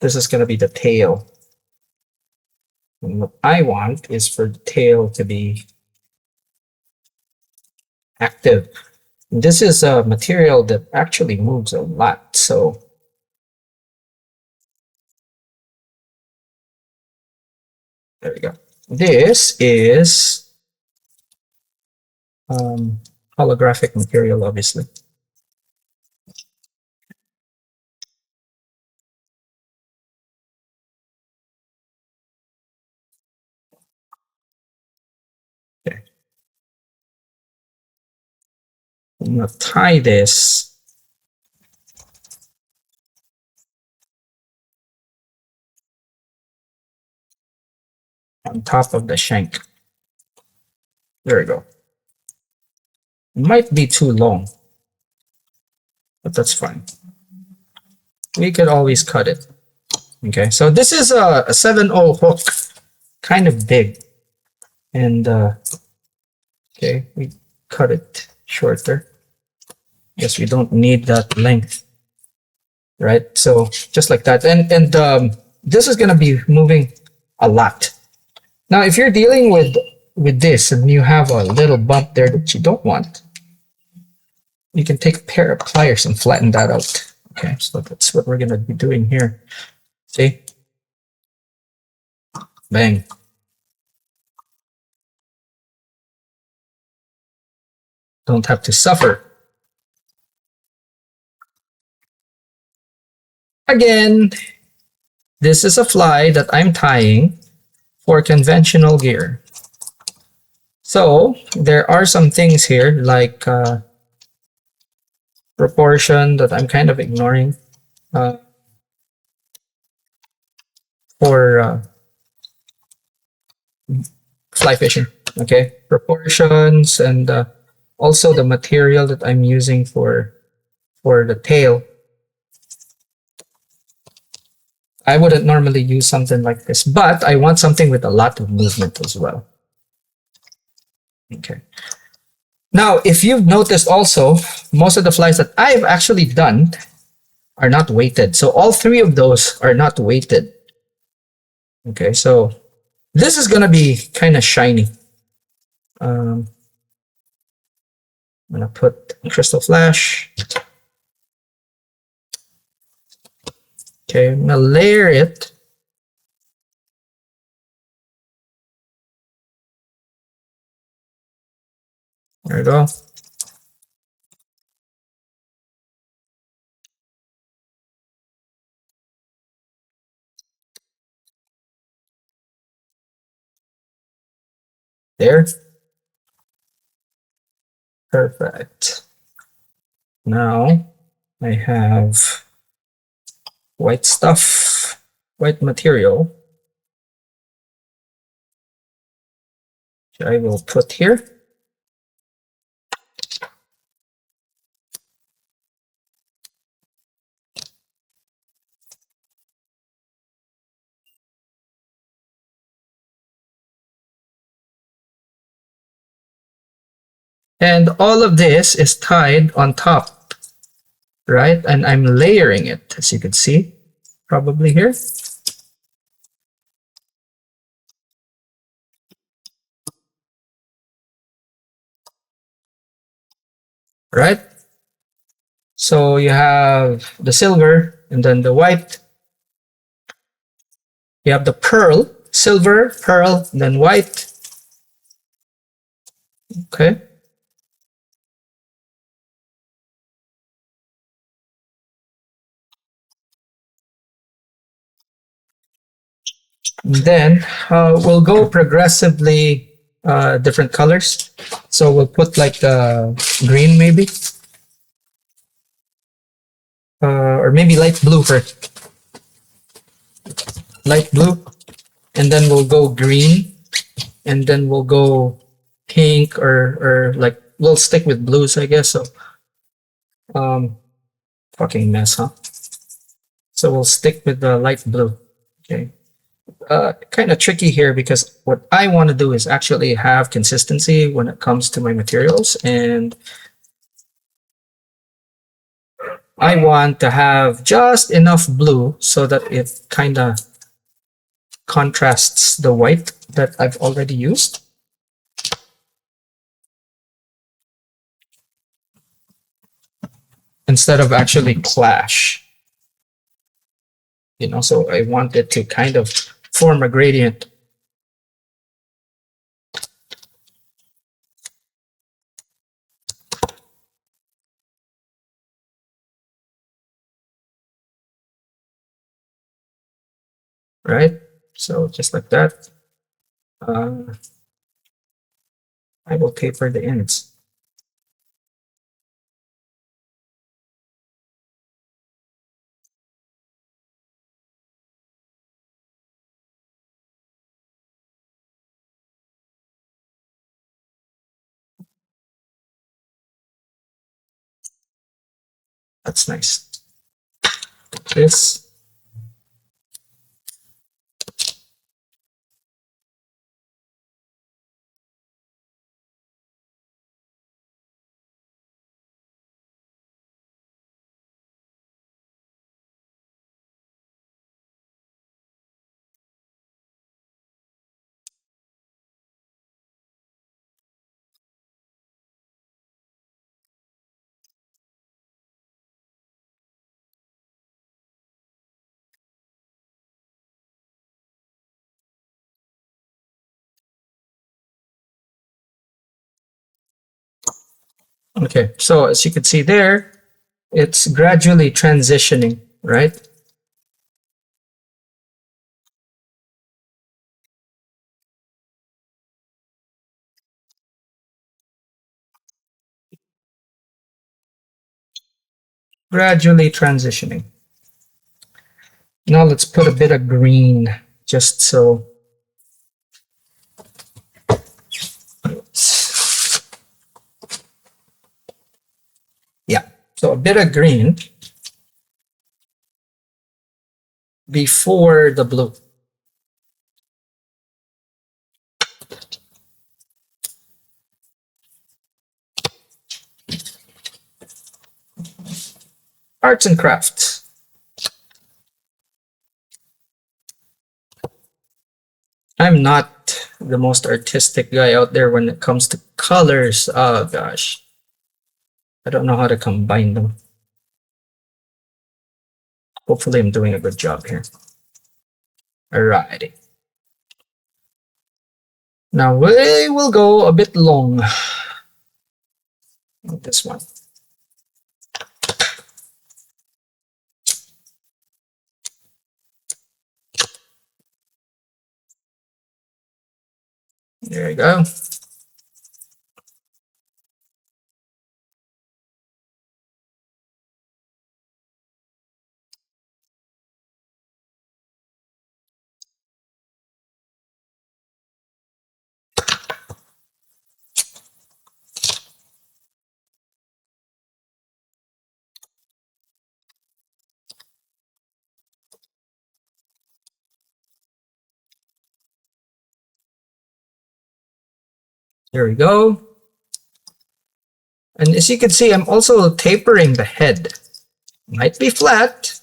This is going to be the tail. And what I want is for the tail to be active. This is a material that actually moves a lot. So there we go. This is holographic material, obviously. Okay. I'm gonna tie this on top of the shank. There we go. It might be too long, but that's fine. We could always cut it. Okay, so this is a 7/0 hook, kind of big. And okay, we cut it shorter. Guess we don't need that length, right? So just like that. And this is gonna be moving a lot. Now, if you're dealing with this and you have a little bump there that you don't want, you can take a pair of pliers and flatten that out. Okay, so that's what we're gonna be doing here. See? Bang. Don't have to suffer. Again, this is a fly that I'm tying for conventional gear. So there are some things here like proportion that I'm kind of ignoring for fly fishing. Okay, proportions and also the material that I'm using for the tail. I wouldn't normally use something like this, but I want something with a lot of movement as well. Okay. Now, if you've noticed also, most of the flies that I've actually done are not weighted. So all three of those are not weighted. Okay, so this is gonna be kind of shiny. I'm gonna put crystal flash. Okay, I'm gonna layer it. There we go. There. Perfect. Now I have white stuff, white material, which I will put here. And all of this is tied on top, right? And I'm layering it, as you can see, probably here. Right? So you have the silver and then the white. You have the pearl, silver, pearl, then white. Okay. And then we'll go progressively different colors. So we'll put like green maybe. Or maybe light blue first. Light blue. And then we'll go green. And then we'll go pink or like, we'll stick with blues, I guess. So, fucking mess, huh? So we'll stick with the light blue. Okay. Kind of tricky here because what I want to do is actually have consistency when it comes to my materials, and I want to have just enough blue so that it kind of contrasts the white that I've already used. instead of actually clash. You know, so I want it to kind of form a gradient. Right? So just like that. I will taper the ends. That's nice. This. Okay, so as you can see there, it's gradually transitioning, right? Gradually transitioning. Now let's put a bit of green, just so. Yeah, so a bit of green before the blue. Arts and crafts. I'm not the most artistic guy out there when it comes to colors. Oh gosh, I don't know how to combine them. Hopefully I'm doing a good job here. Alrighty. Now we will go a bit long with this one. There you go. There we go. And as you can see, I'm also tapering the head. Might be flat.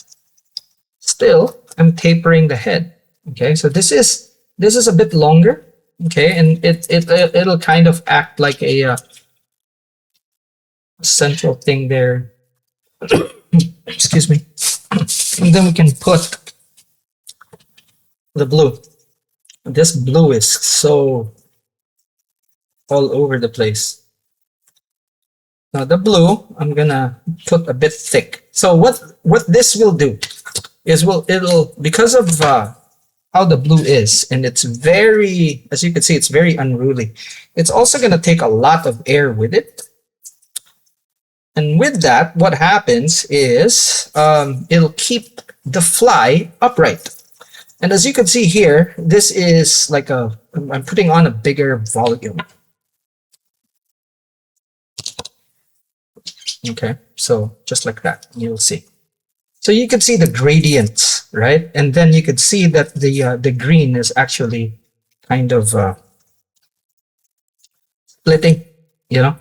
Still, I'm tapering the head. Okay, so this is a bit longer. Okay, and it'll kind of act like a central thing there. Excuse me. And then we can put the blue. This blue is so all over the place. Now the blue, I'm gonna put a bit thick. So what this will do is it'll because of how the blue is, and it's very, as you can see, it's very unruly. It's also gonna take a lot of air with it. And with that, what happens is it'll keep the fly upright. And as you can see here, this is like I'm putting on a bigger volume. Okay, so just like that, you'll see. So you can see the gradients, right? And then you could see that the green is actually kind of splitting, you know,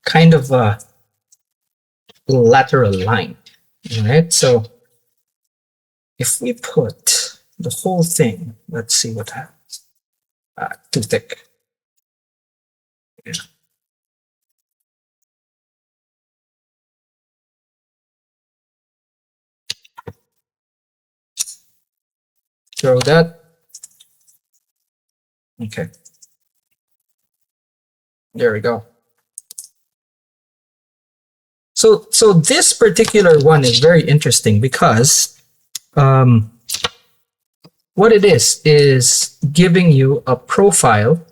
kind of a lateral line, all right? So if we put the whole thing, let's see what happens. Too thick. Yeah. throw that. Okay. There we go. So this particular one is very interesting because what it is giving you a profile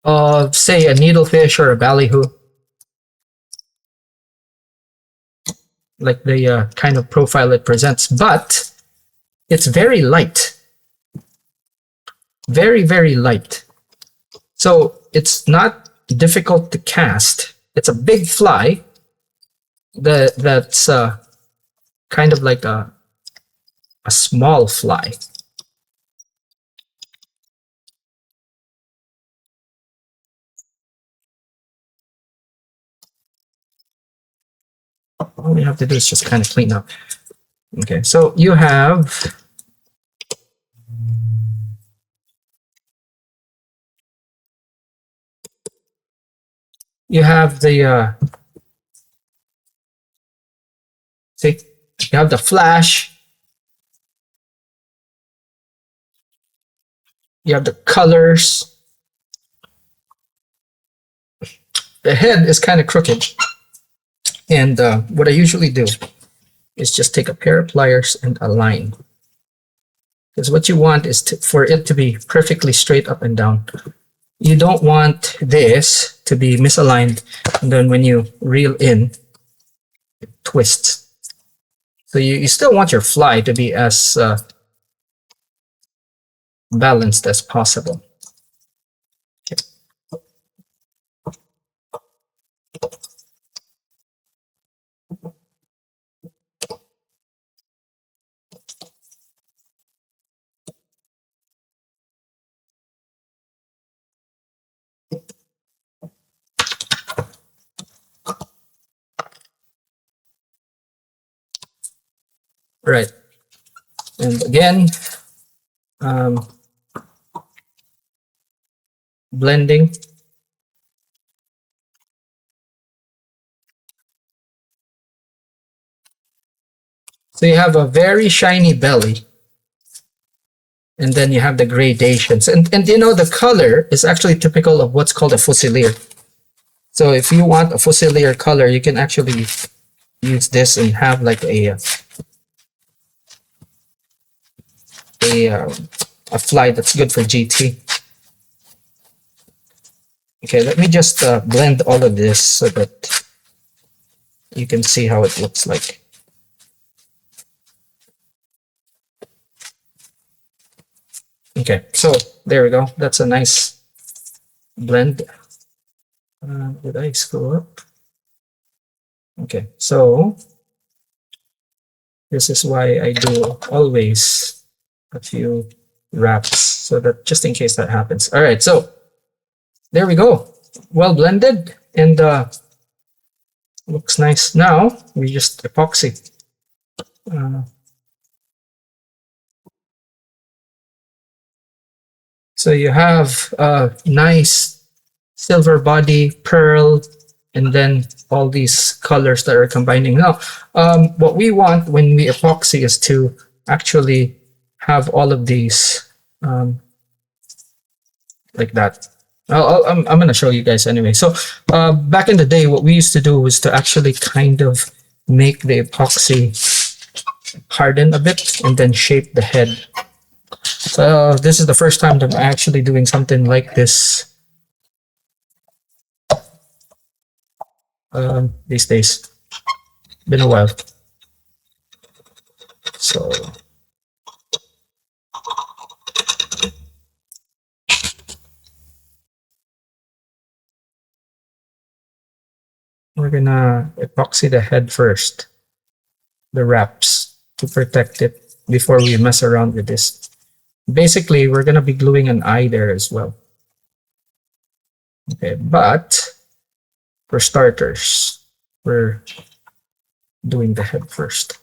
of, say, a needlefish or a ballyhoo, like the kind of profile it presents, but it's very light, very, very light. So it's not difficult to cast. It's a big fly that's kind of like a small fly. All we have to do is just kind of clean up. Okay, so you have the see, you have the flash, you have the colors. The head is kind of crooked, and what I usually do is just take a pair of pliers and align, because what you want is for it to be perfectly straight up and down. You don't want this to be misaligned, and then when you reel in, it twists. So you still want your fly to be as balanced as possible. Okay. Right, and again, blending. So you have a very shiny belly, and then you have the gradations, and you know, the color is actually typical of what's called a fusilier. So if you want a fusilier color, you can actually use this and have like a fly that's good for GT. Okay, let me just blend all of this so that you can see how it looks like. Okay, so there we go. That's a nice blend. Did I screw up? Okay, so this is why I do always a few wraps, so that just in case that happens. All right, so there we go. Well blended, and looks nice. Now we just epoxy. So you have a nice silver body, pearl, and then all these colors that are combining. Now, what we want when we epoxy is to actually have all of these like that. I'm going to show you guys anyway. So back in the day, what we used to do was to actually kind of make the epoxy harden a bit and then shape the head. So this is the first time that I'm actually doing something like this these days. Been a while. So we're gonna epoxy the head first, the wraps, to protect it before we mess around with this. Basically, we're gonna be gluing an eye there as well. Okay, but for starters, we're doing the head first.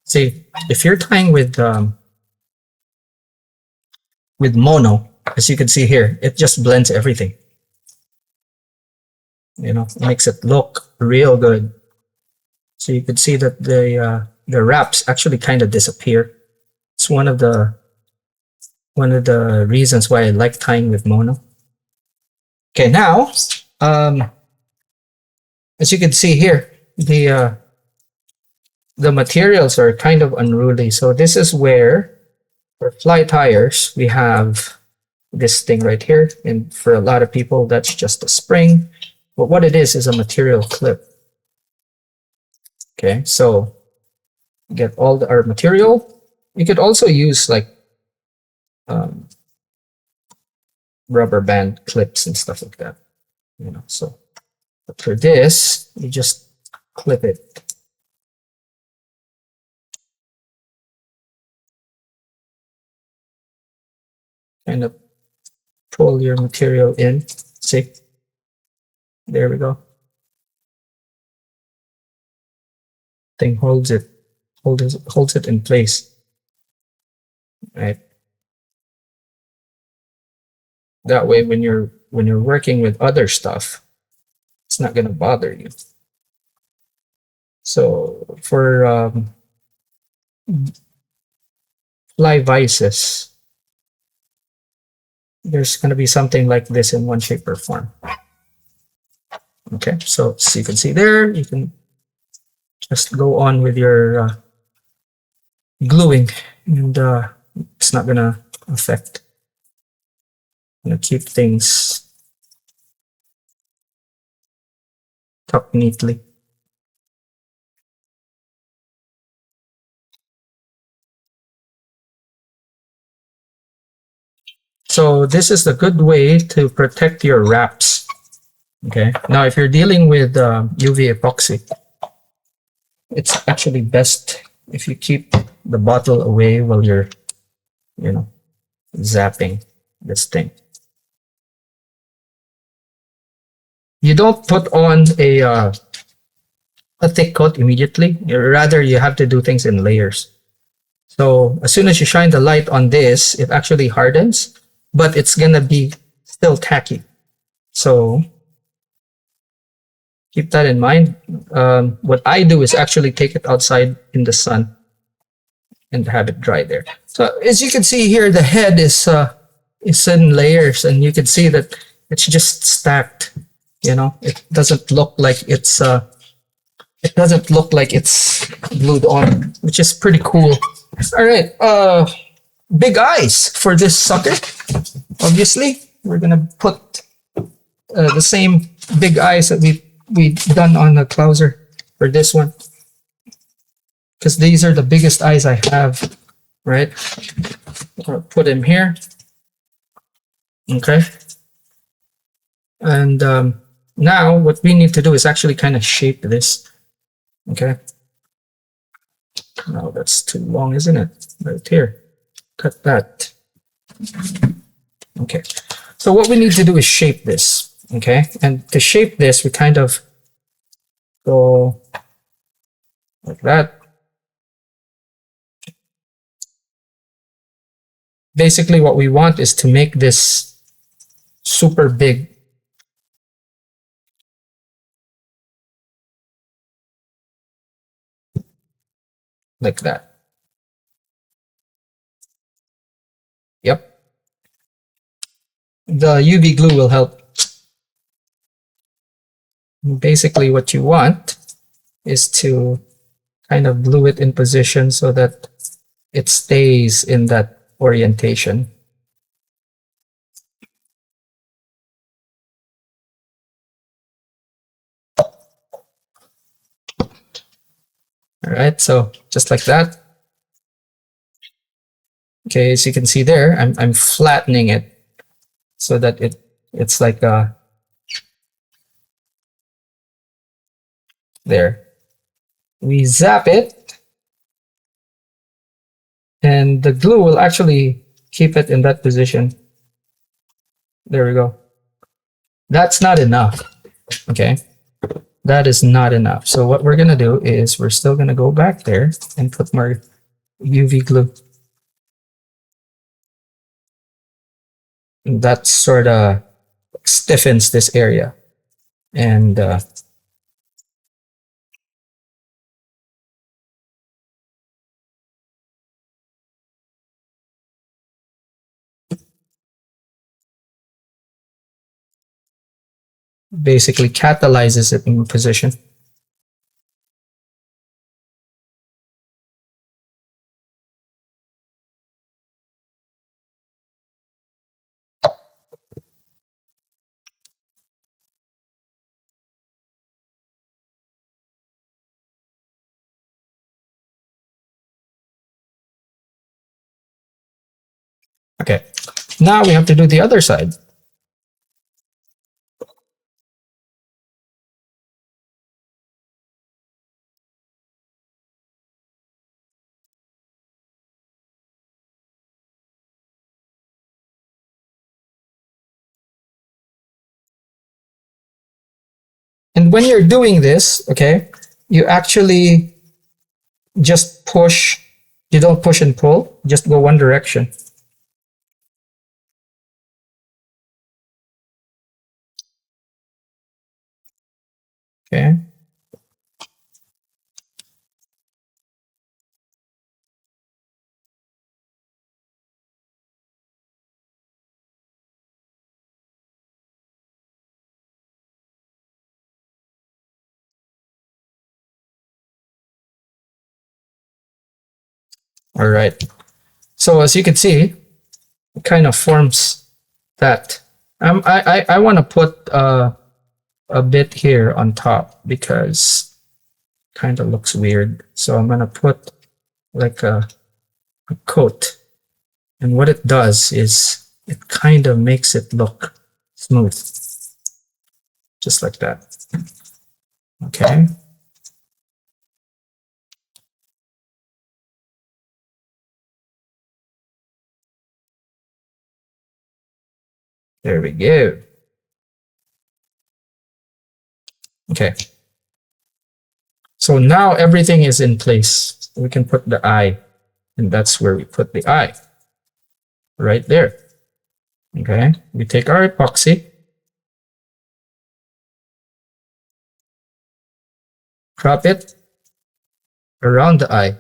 See, if you're tying with mono, as you can see here, it just blends everything. You know, makes it look real good. So you could see that the the wraps actually kind of disappear. It's one of the reasons why I like tying with mono. Okay, now as you can see here, the materials are kind of unruly. So this is where, for fly tires, we have this thing right here. And for a lot of people, that's just a spring. But what it is a material clip. Okay, so get all our material. You could also use like rubber band clips and stuff like that. You know, so but for this, you just clip it. Kind of pull your material in. See? There we go. Thing holds it in place. Right? That way when you're working with other stuff, it's not gonna bother you. So for fly vices, there's gonna be something like this in one shape or form. Okay, so you can see there, you can just go on with your gluing, and it's not gonna affect. I'm gonna keep things tucked neatly. So this is a good way to protect your wraps. Okay, now if you're dealing with UV epoxy, it's actually best if you keep the bottle away while you're, you know, zapping this thing. You don't put on a thick coat immediately. Rather, you have to do things in layers. So as soon as you shine the light on this, it actually hardens, but it's gonna be still tacky. So keep that in mind. What I do is actually take it outside in the sun and have it dry there. So as you can see here, the head is in layers, and you can see that it's just stacked. You know, it doesn't look like it's glued on, which is pretty cool. All right, big eyes for this sucker. Obviously, we're gonna put the same big eyes that we've done on the clouser for this one, because these are the biggest eyes I have. Right, I'll put him here. Okay, and now what we need to do is actually kind of shape this. Okay. No, that's too long, isn't it? Right here. Cut that. Okay. So what we need to do is shape this. Okay. And to shape this, we kind of go like that. Basically, what we want is to make this super big. Like that. Yep. The UV glue will help. Basically, what you want is to kind of glue it in position so that it stays in that orientation. All right, so just like that. Okay, as you can see there, I'm flattening it so that it's like there. We zap it, and the glue will actually keep it in that position. There we go. That's not enough. Okay, that is not enough. So what we're gonna do is we're still gonna go back there and put more UV glue. And that sort of stiffens this area, and basically catalyzes it in position. Okay, now we have to do the other side. And when you're doing this, okay, you actually just push. You don't push and pull, just go one direction. Okay. All right. So as you can see, it kind of forms that. I want to put a bit here on top because it kind of looks weird. So I'm gonna put like a coat, and what it does is it kind of makes it look smooth, just like that. Okay. There we go. Okay. So now everything is in place. We can put the eye, and that's where we put the eye. Right there. Okay. We take our epoxy, crop it around the eye.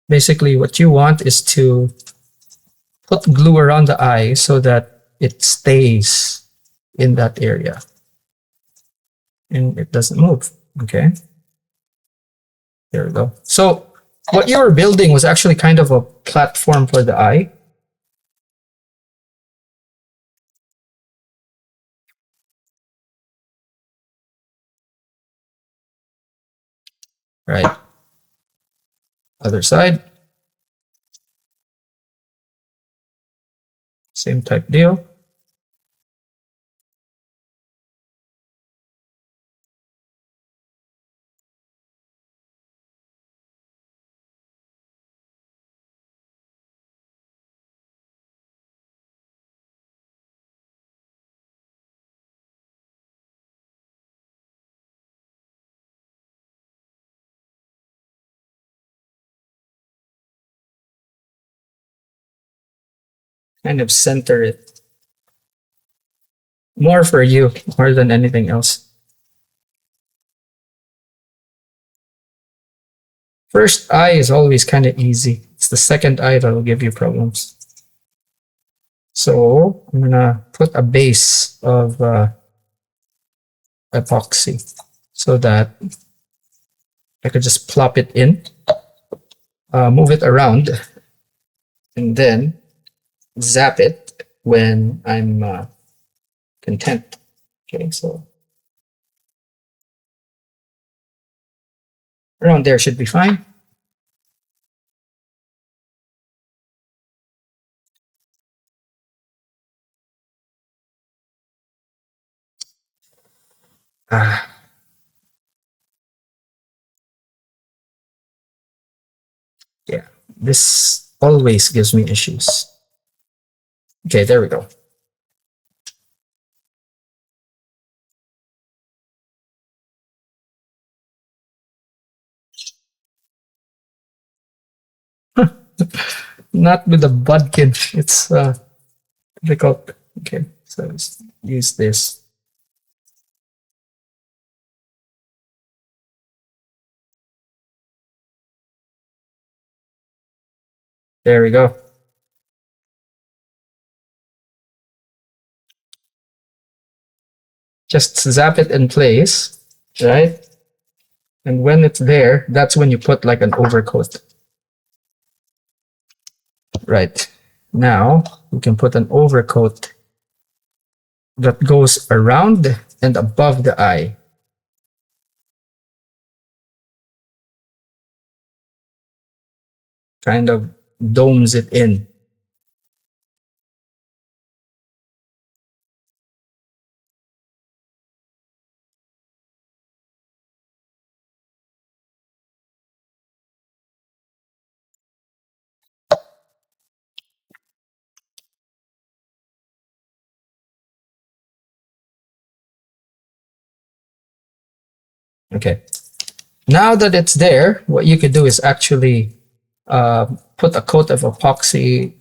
Basically, what you want is to put glue around the eye so that it stays in that area and it doesn't move. Okay. There we go. So what you were building was actually kind of a platform for the eye. Right. Other side. Same type deal. Kind of center it. More for you, more than anything else. First eye is always kind of easy. It's the second eye that will give you problems. So I'm gonna put a base of epoxy so that I could just plop it in, move it around, and then zap it when I'm content. Okay, so around there should be fine. Yeah, this always gives me issues. Okay, there we go. Not with the budkin. It's difficult. Okay, so let's use this. There we go. Just zap it in place, right? And when it's there, that's when you put like an overcoat. Right. Now, we can put an overcoat that goes around and above the eye. Kind of domes it in. Okay. Now that it's there, what you could do is actually put a coat of epoxy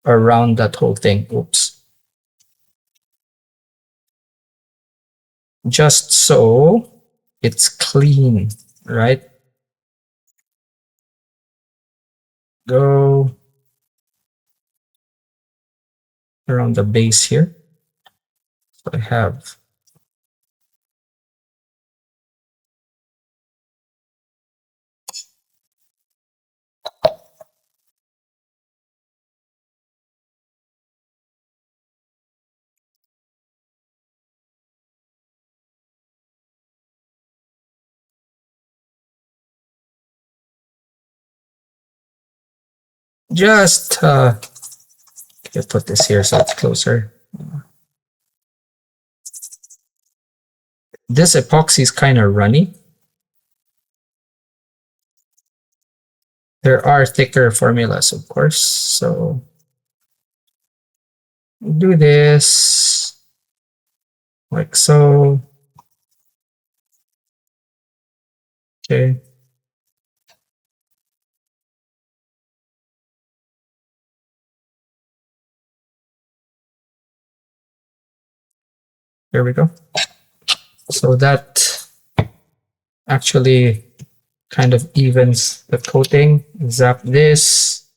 around that whole thing. Oops. Just so it's clean, right? Go around the base here. So I have just put this here so it's closer. This epoxy is kind of runny. There are thicker formulas, of course. So do this like so. Okay. There we go. So that actually kind of evens the coating. Zap this.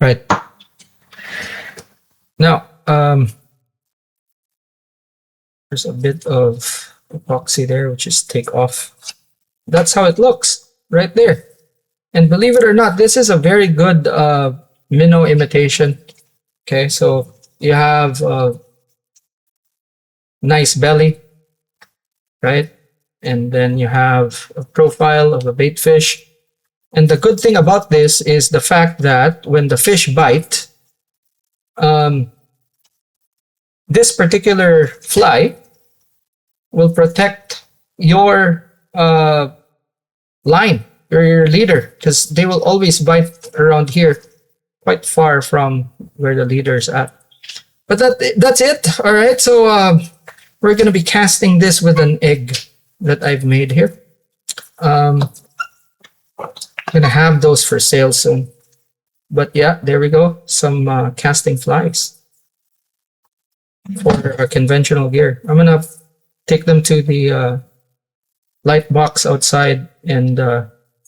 Right. Now, there's a bit of epoxy there, which is take off. That's how it looks right there. And believe it or not, this is a very good minnow imitation. Okay, so you have a nice belly, right? And then you have a profile of a bait fish. And the good thing about this is the fact that when the fish bite, this particular fly will protect your line or your leader, because they will always bite around here, quite far from where the leader is at. But that's it. All right, so we're going to be casting this with an egg that I've made here. I'm going to have those for sale soon. But yeah, there we go. Some casting flies for a conventional gear. I'm going to take them to the light box outside and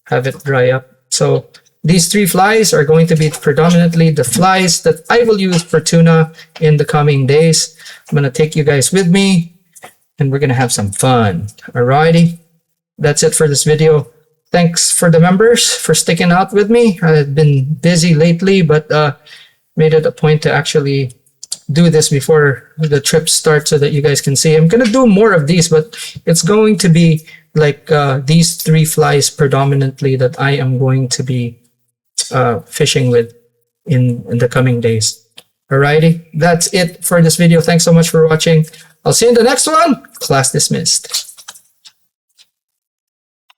have it dry up. So these 3 flies are going to be predominantly the flies that I will use for tuna in the coming days. I'm going to take you guys with me and we're going to have some fun. Alrighty, that's it for this video. Thanks for the members for sticking out with me. I've been busy lately, but made it a point to actually do this before the trip starts so that you guys can see. I'm going to do more of these, but it's going to be like these 3 flies predominantly that I am going to be fishing with in the coming days. Alrighty, that's it for this video. Thanks so much for watching. I'll see you in the next one. Class dismissed.